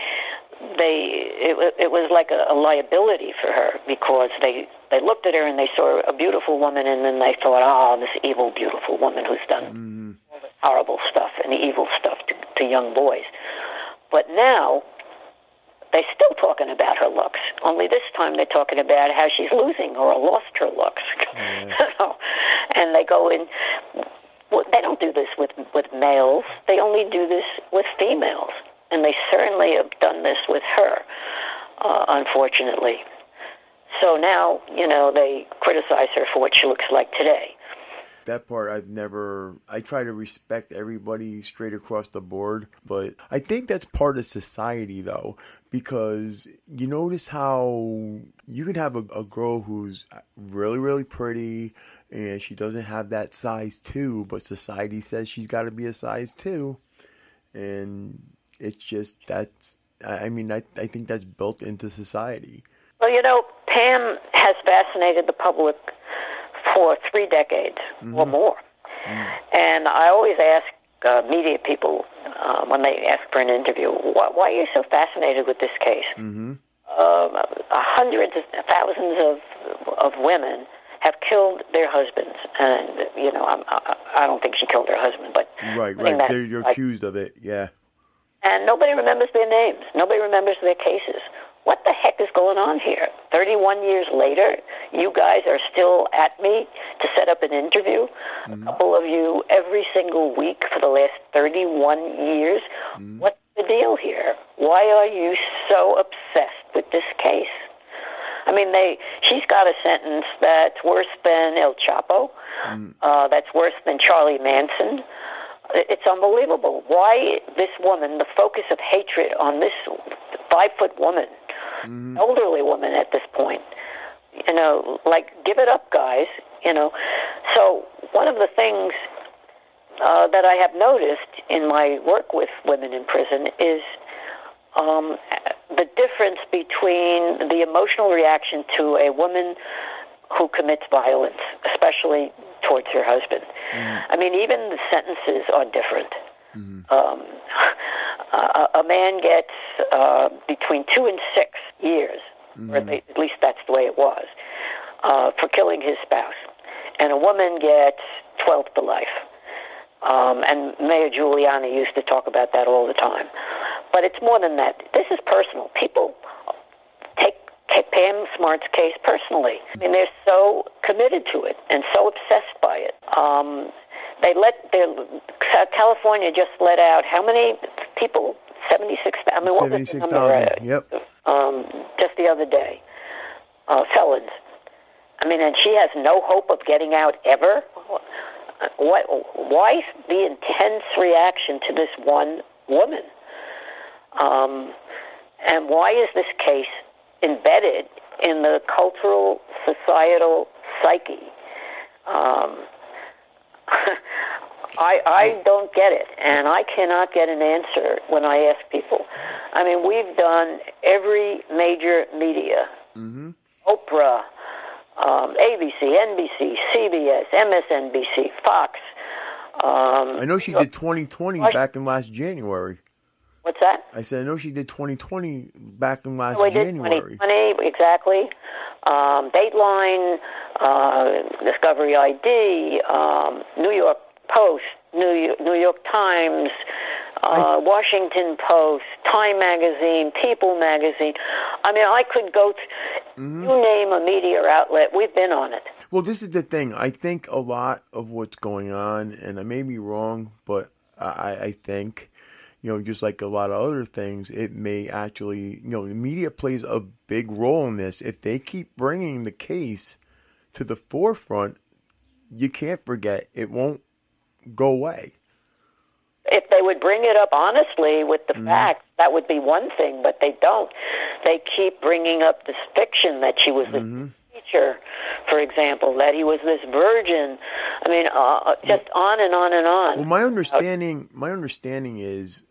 it was like a liability for her, because they looked at her and they saw a beautiful woman, and then they thought, oh, this evil, beautiful woman who's done all this horrible stuff and evil stuff to young boys. But now they're still talking about her looks, only this time they're talking about how she's losing or lost her looks. And they go in, they don't do this with males. They only do this with females. And they certainly have done this with her, unfortunately. So now, they criticize her for what she looks like today. That part I try to respect everybody straight across the board, but I think that's part of society though, because you notice how you could have a girl who's really, really pretty and she doesn't have that size 2, but society says she's got to be a size 2. And it's just, I think that's built into society. Well, Pam has fascinated the public for 3 decades or more. And I always ask media people when they ask for an interview, why are you so fascinated with this case? Hundreds of thousands of women have killed their husbands. And, I don't think she killed her husband, but... Right. You're accused of it, yeah. And nobody remembers their names. Nobody remembers their cases. What the heck is going on here? 31 years later, you guys are still at me to set up an interview. A couple of you every single week for the last 31 years. What's the deal here? Why are you so obsessed with this case? I mean, she's got a sentence that's worse than El Chapo. That's worse than Charlie Manson. It's unbelievable. Why this woman, the focus of hatred on this 5-foot woman, elderly woman at this point, give it up, guys, So one of the things that I have noticed in my work with women in prison is the difference between the emotional reaction to a woman who commits violence, especially towards her husband. I mean, even the sentences are different. A man gets between 2 and 6 years, or at least that's the way it was, for killing his spouse. And a woman gets 12 to life. And Mayor Giuliani used to talk about that all the time. But it's more than that. This is personal. People take Pam Smart's case personally. I mean, they're so committed to it and so obsessed by it. California just let out how many people? 76,000. I mean, what was the number? Yep. Just the other day, felons. I mean, and she has no hope of getting out ever. Why the intense reaction to this one woman? And why is this case embedded in the cultural, societal psyche? I don't get it, and I cannot get an answer when I ask people. I mean, we've done every major media, Oprah, ABC, NBC, CBS, MSNBC, Fox. I know she did 2020 back in last January. What's that? I said, I know she did 2020 back in last January. 2020, exactly. Dateline, Discovery ID, New York Post, New York Times, Washington Post, Time Magazine, People Magazine. I mean, I could go you name a media outlet, we've been on it. Well, this is the thing. I think a lot of what's going on, and I may be wrong, but I think, just like a lot of other things, it may actually, the media plays a big role in this. If they keep bringing the case to the forefront, you can't forget, it won't go away. If they would bring it up honestly with the facts, that would be one thing, but they don't. They keep bringing up this fiction that she was a teacher, for example, that he was this virgin. I mean, just on and on and on. Well, my understanding is,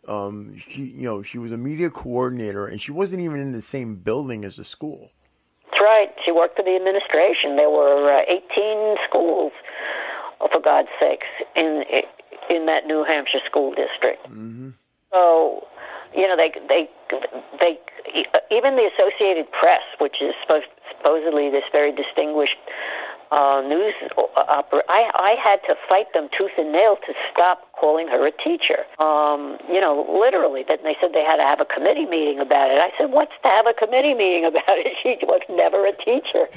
she was a media coordinator, and she wasn't even in the same building as the school. That's right. She worked for the administration. There were 18 schools, for God's sakes, in that New Hampshire school district. So, they even the Associated Press, which is supposedly this very distinguished news opera, I had to fight them tooth and nail to stop calling her a teacher. Literally, then they said they had to have a committee meeting about it. I said, what's to have a committee meeting about it? She was never a teacher.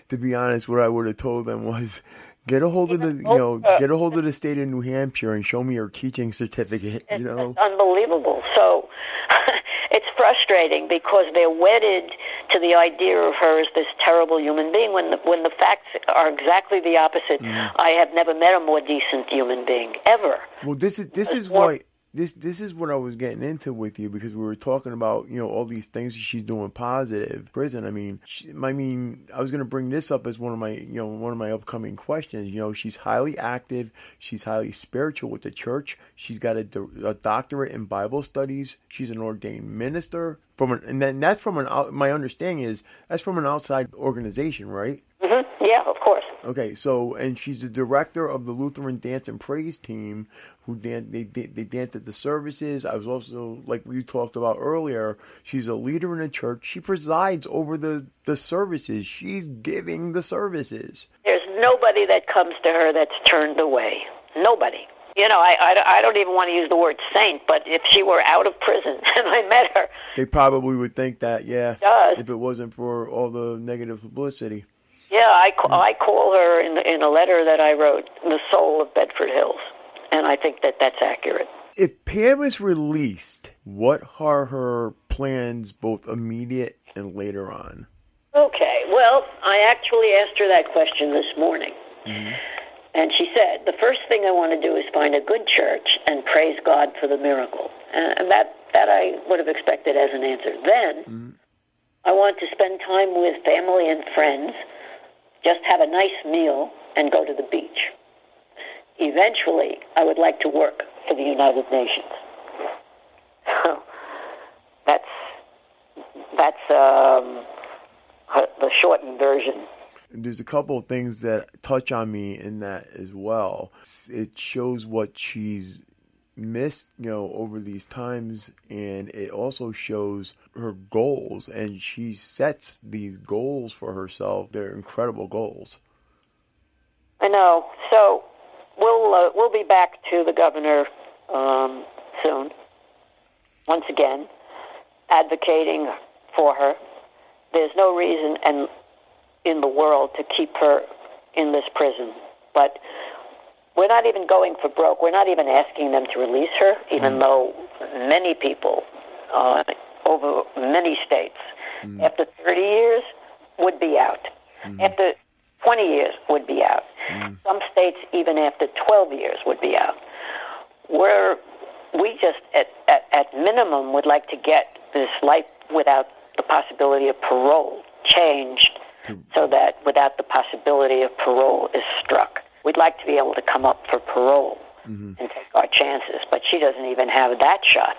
To be honest, what I would have told them was, Get a hold of get a hold of the state of New Hampshire and show me your teaching certificate. It's unbelievable. So it's frustrating because they're wedded to the idea of her as this terrible human being when the facts are exactly the opposite. I have never met a more decent human being ever. Well, this is why. This is what I was getting into with you, because we were talking about, all these things she's doing positive. Prison. I mean, I was going to bring this up as one of my upcoming questions. She's highly active. She's highly spiritual with the church. She's got a doctorate in Bible studies. She's an ordained minister that's from my understanding is that's from an outside organization, right? Mm-hmm. Yeah, of course. Okay, and she's the director of the Lutheran Dance and Praise Team, who they dance at the services. I was also, like we talked about earlier, she's a leader in the church. She presides over the services. She's giving the services. There's nobody that comes to her that's turned away. Nobody. I don't even want to use the word saint, but if she were out of prison and I met her... They probably would think that, yeah, if it wasn't for all the negative publicity. Yeah, I call her in a letter that I wrote, the soul of Bedford Hills, and I think that's accurate. If Pam is released, what are her plans, both immediate and later on? Okay, well, I actually asked her that question this morning, and she said, the first thing I want to do is find a good church and praise God for the miracle, and that I would have expected as an answer. Then, I want to spend time with family and friends, just have a nice meal, and go to the beach. Eventually, I would like to work for the United Nations. That's the shortened version. There's a couple of things that touch on me in that as well. It shows what she's missed, over these times, and it also shows her goals, and she sets these goals for herself. They're incredible goals. I know. So we'll be back to the governor soon. Once again, advocating for her. There's no reason in the world to keep her in this prison, but we're not even going for broke. We're not even asking them to release her, even though many people over many states, after 30 years, would be out. After 20 years, would be out. Some states, even after 12 years, would be out. We just, at minimum, would like to get this life without the possibility of parole changed so that without the possibility of parole is struck. We'd like to be able to come up for parole and take our chances, but she doesn't even have that shot.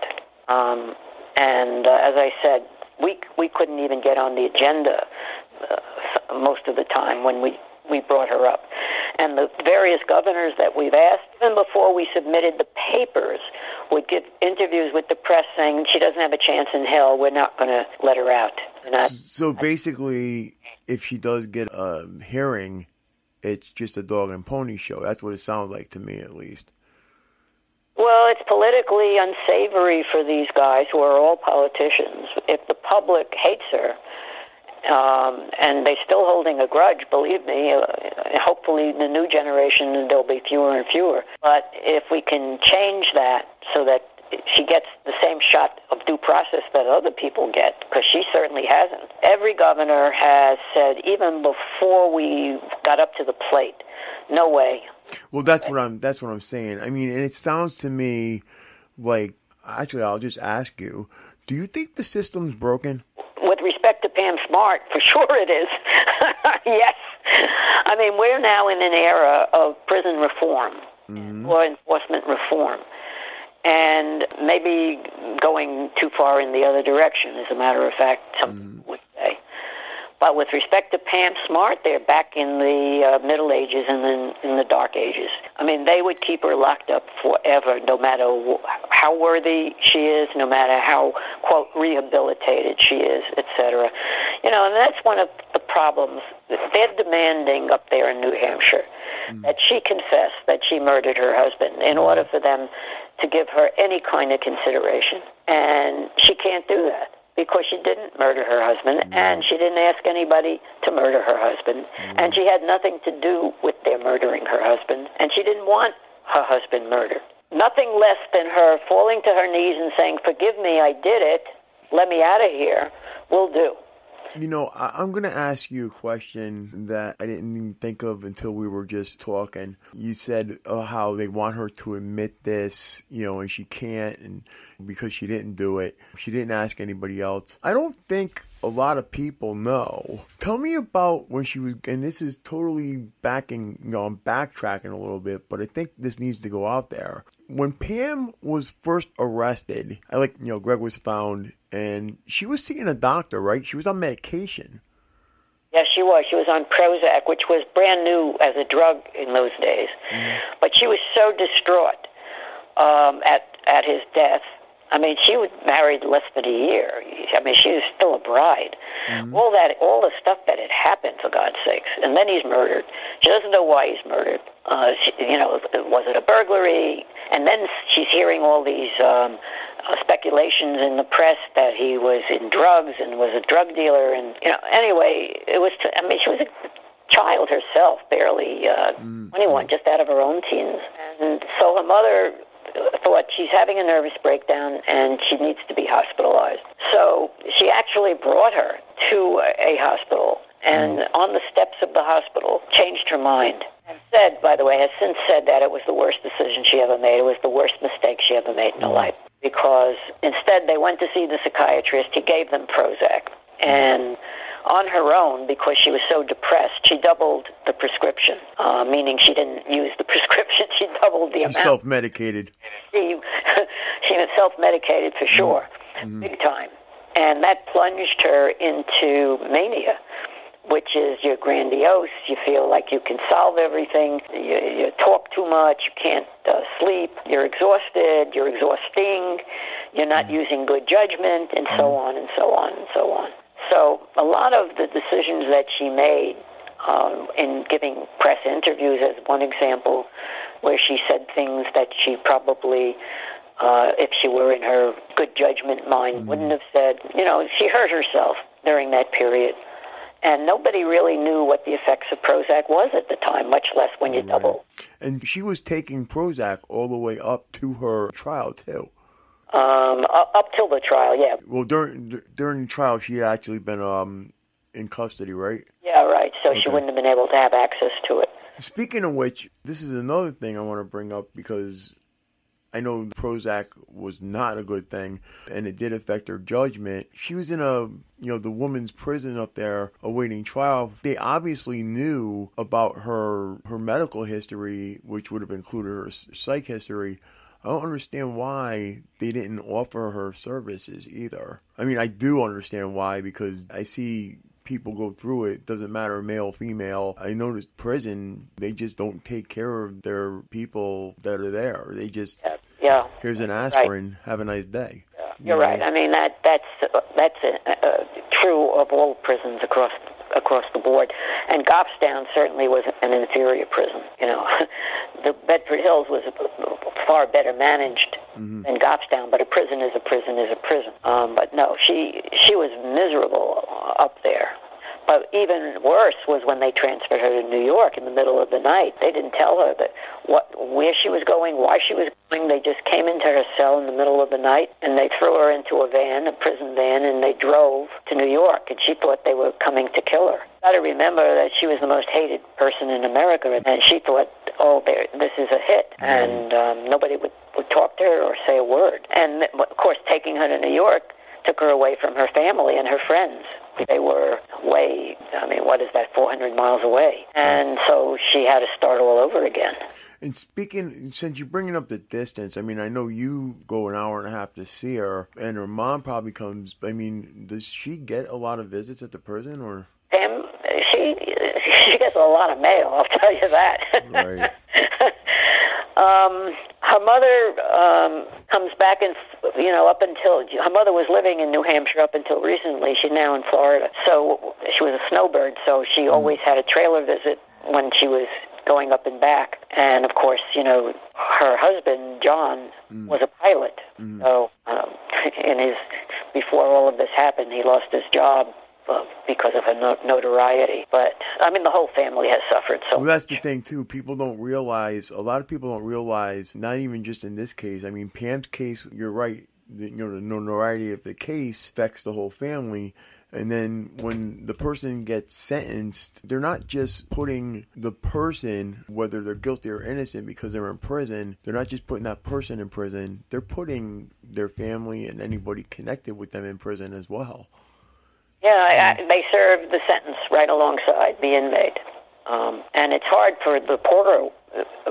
As I said, we couldn't even get on the agenda most of the time when we brought her up. And the various governors that we've asked, even before we submitted the papers, would give interviews with the press saying she doesn't have a chance in hell, we're not going to let her out. So basically, if she does get a hearing, it's just a dog and pony show. That's what it sounds like to me, at least. Well, it's politically unsavory for these guys who are all politicians. If the public hates her, and they're still holding a grudge, believe me, hopefully the new generation, there'll be fewer and fewer. But if we can change that so that she gets the same shot of due process that other people get, because she certainly hasn't. Every governor has said, even before we got up to the plate, no way. Well, that's what I'm saying. I mean, and it sounds to me like, actually, I'll just ask you, do you think the system's broken? With respect to Pam Smart, for sure it is. Yes. I mean, we're now in an era of prison reform, law enforcement reform, and maybe going too far in the other direction, as a matter of fact, some people would say. But with respect to Pam Smart, they're back in the Middle Ages and then in the Dark Ages. I mean, they would keep her locked up forever, no matter how worthy she is, no matter how, quote, rehabilitated she is, etc. And that's one of the problems. They're demanding up there in New Hampshire that she confess that she murdered her husband in order for them to give her any kind of consideration. And she can't do that. because she didn't murder her husband, and she didn't ask anybody to murder her husband, and she had nothing to do with their murdering her husband, and she didn't want her husband murdered. Nothing less than her falling to her knees and saying, "Forgive me, I did it, let me out of here," will do. You know, I'm going to ask you a question that I didn't even think of until we were just talking. You said how they want her to admit this, you know, and she can't, and because she didn't do it. She didn't ask anybody else. I don't think a lot of people know. Tell me about when she was, and this is totally backing, you know, I'm backtracking a little bit, but I think this needs to go out there. When Pam was first arrested, Greg was found, and she was seeing a doctor, right? She was on medication. Yes, she was. She was on Prozac, which was brand new as a drug in those days. But she was so distraught at his death. I mean, she was married less than a year. I mean, she was still a bride. All the stuff that had happened, for God's sakes. And then he's murdered. She doesn't know why he's murdered. Was it a burglary? And then she's hearing all these speculations in the press that he was in drugs and was a drug dealer. And, anyway, she was a child herself, barely 21, just out of her own teens. And so her mother thought she's having a nervous breakdown and she needs to be hospitalized. So she actually brought her to a hospital, and on the steps of the hospital changed her mind. And said, by the way, has since said that it was the worst decision she ever made. It was the worst mistake she ever made in her life. Because instead they went to see the psychiatrist. He gave them Prozac. And on her own, because she was so depressed, she doubled the prescription, meaning she didn't use the prescription. She doubled the amount. She self-medicated. She was self-medicated for sure, big time. And that plunged her into mania, which is you're grandiose, you feel like you can solve everything, you talk too much, you can't sleep, you're exhausted, you're exhausting, you're not using good judgment, and so on and so on and so on. So a lot of the decisions that she made in giving press interviews, as one example, where she said things that she probably, if she were in her good judgment mind, wouldn't have said. She hurt herself during that period. And nobody really knew what the effects of Prozac was at the time, much less when you double. And she was taking Prozac all the way up to her trial, too. Up till the trial, yeah. Well, during the trial, she had actually been in custody, right? Yeah, right. So she wouldn't have been able to have access to it. Speaking of which, this is another thing I want to bring up, because I know Prozac was not a good thing, and it did affect her judgment. She was in the woman's prison up there awaiting trial. They obviously knew about her medical history, which would have included her psych history. I don't understand why they didn't offer her services either. I mean, I do understand why, because I see people go through it. Doesn't matter, male, female. I noticed prison, they just don't take care of their people that are there. They just, here's an aspirin, have a nice day. You're right. I mean, that's true of all prisons across the board. And Goffstown certainly was an inferior prison. The Bedford Hills was far better managed than Goffstown, but a prison is a prison is a prison. But no, she was miserable up there. But even worse was when they transferred her to New York in the middle of the night. They didn't tell her where she was going, why she was going. They just came into her cell in the middle of the night, and they threw her into a prison van, and they drove to New York, and she thought they were coming to kill her. Got to remember that she was the most hated person in America, and she thought, this is a hit, and nobody would talk to her or say a word. And, of course, taking her to New York took her away from her family and her friends. They were 400 miles away. And so she had to start all over again. And since you're bringing up the distance, I mean, I know you go an hour and a half to see her, and her mom probably comes. I mean, does she get a lot of visits at the prison, or? Pam, she gets a lot of mail, I'll tell you that. Right. Her mother comes back and, up until, her mother was living in New Hampshire up until recently. She's now in Florida. So she was a snowbird, so she always had a trailer visit when she was going up and back. And, of course, her husband, John, was a pilot. So in his before all of this happened, he lost his job because of her notoriety. But, I mean, the whole family has suffered so Well, that's the thing, too. People don't realize, a lot of people don't realize, not even just in this case. I mean, Pam's case, you're right, the notoriety of the case affects the whole family. And then when the person gets sentenced, they're not just putting the person, whether they're guilty or innocent, because they're in prison. They're not just putting that person in prison. They're putting their family and anybody connected with them in prison as well. Yeah, they serve the sentence right alongside the inmate. And it's hard for the poorer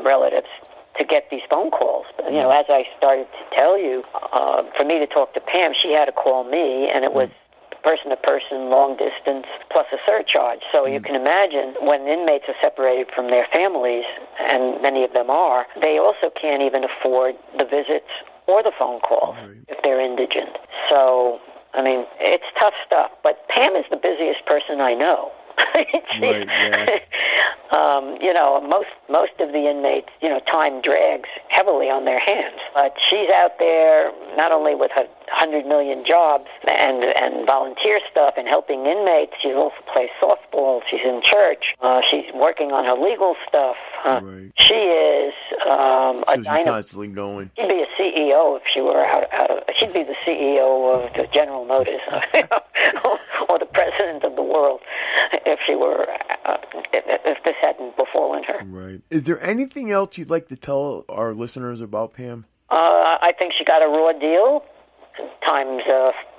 relatives to get these phone calls. But, as I started to tell you, for me to talk to Pam, she had to call me, and it was person-to-person, long distance, plus a surcharge. So you can imagine when inmates are separated from their families, and many of them are, they also can't even afford the visits or the phone calls if they're indigent. So, I mean, it's tough stuff. But Pam is the busiest person I know. Most of the inmates, time drags heavily on their hands. But she's out there not only with her 100 million jobs and volunteer stuff and helping inmates. She also plays softball. She's in church. She's working on her legal stuff. She is so she's constantly going. She'd be a CEO if she were out of. She'd be the CEO of the General Motors, or the president of the world if she were. If this hadn't befallen her. Right. Is there anything else you'd like to tell our listeners about Pam? I think she got a raw deal times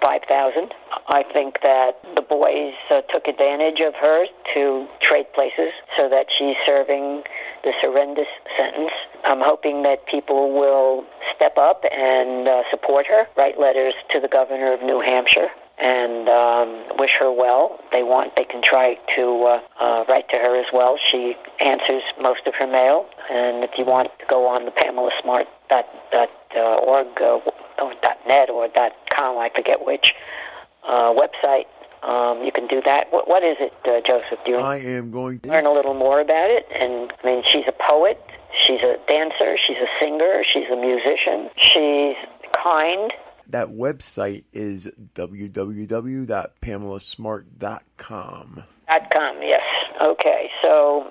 5,000. I think that the boys took advantage of her to trade places so that she's serving this horrendous sentence. I'm hoping that people will step up and support her, write letters to the governor of New Hampshire, and wish her well. They can try to write to her as well. She answers most of her mail, and if you want to go on the PamelaSmart.org or .net or .com, I forget which website, you can do that. What is it, Joseph? Do you I am going to learn a little more about it? And I mean, she's a poet, she's a dancer, she's a singer, she's a musician, she's kind. That website is www.PamelaSmart.com. .com, yes. Okay, so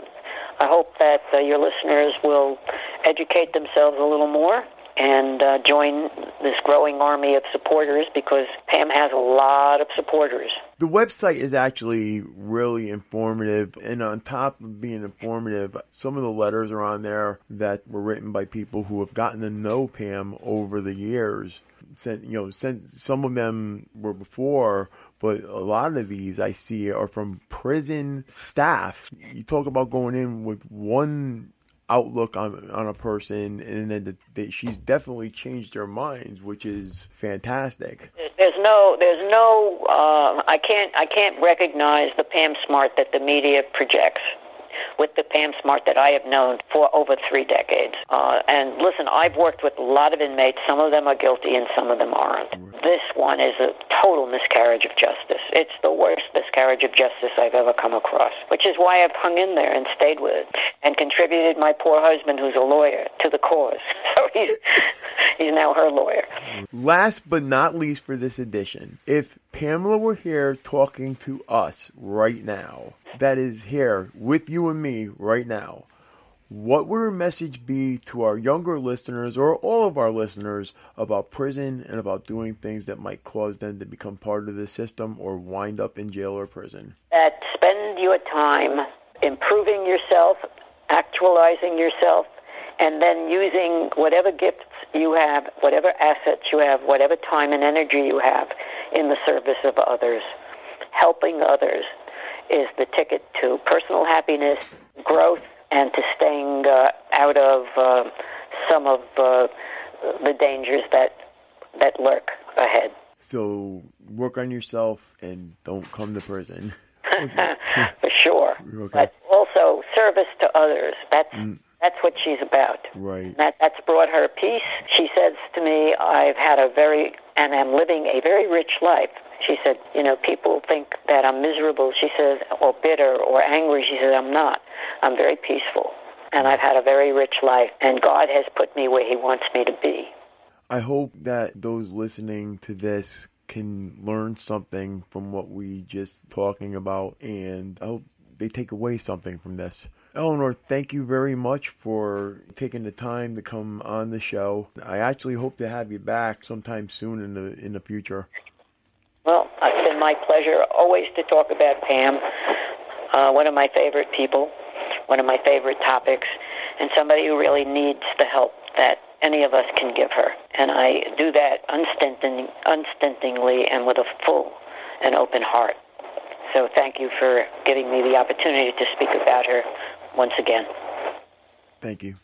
I hope that your listeners will educate themselves a little more and join this growing army of supporters, because Pam has a lot of supporters. The website is actually really informative, and on top of being informative, some of the letters are on there that were written by people who have gotten to know Pam over the years. Some of them were before, but a lot of these I see are from prison staff. You talk about going in with one outlook on a person, and then she's definitely changed their minds, which is fantastic. There's no I can't recognize the Pam Smart that the media projects with the Pam Smart that I have known for over 3 decades. And listen, I've worked with a lot of inmates. Some of them are guilty and some of them aren't. Right. This one is a total miscarriage of justice. It's the worst miscarriage of justice I've ever come across, which is why I've hung in there and stayed with it and contributed my poor husband, who's a lawyer, to the cause. So he's now her lawyer. Last but not least for this edition, if Pamela were here talking to us right now, that is here with you and me right now, what would her message be to our younger listeners or all of our listeners about prison and about doing things that might cause them to become part of the system or wind up in jail or prison? That spend your time improving yourself, actualizing yourself, and then using whatever gifts you have, whatever assets you have, whatever time and energy you have in the service of others. Helping others is the ticket to personal happiness, growth, and to staying out of some of the dangers that lurk ahead. So work on yourself and don't come to prison. For sure. Okay. But also service to others. That's what she's about. Right. That's brought her peace. She says to me, I've had and I'm living a very rich life. She said, people think that I'm miserable, she says, or bitter or angry. She said, I'm not. I'm very peaceful. And I've had a very rich life. And God has put me where He wants me to be. I hope that those listening to this can learn something from what we just talking about, and I hope they take away something from this. Eleanor, thank you very much for taking the time to come on the show. I actually hope to have you back sometime soon in the future. Well, it's been my pleasure always to talk about Pam, one of my favorite people, one of my favorite topics, and somebody who really needs the help that any of us can give her. And I do that unstintingly and with a full and open heart. So thank you for giving me the opportunity to speak about her once again. Thank you.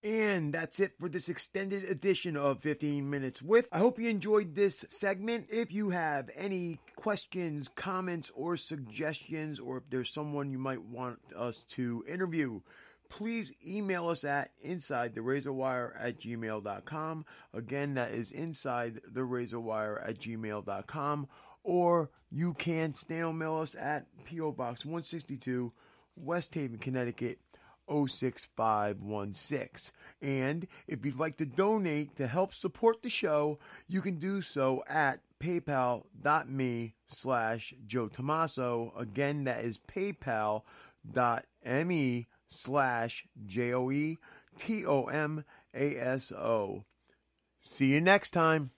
And that's it for this extended edition of 15 Minutes With. I hope you enjoyed this segment. If you have any questions, comments, or suggestions, or if there's someone you might want us to interview, please email us at insidetherazorwire@gmail.com. Again, that is insidetherazorwire@gmail.com. Or you can snail mail us at P.O. Box 162, West Haven, Connecticut, 06516. And if you'd like to donate to help support the show, you can do so at paypal.me/Joe Tomaso. Again, that is paypal.me/JoeTomaso. See you next time.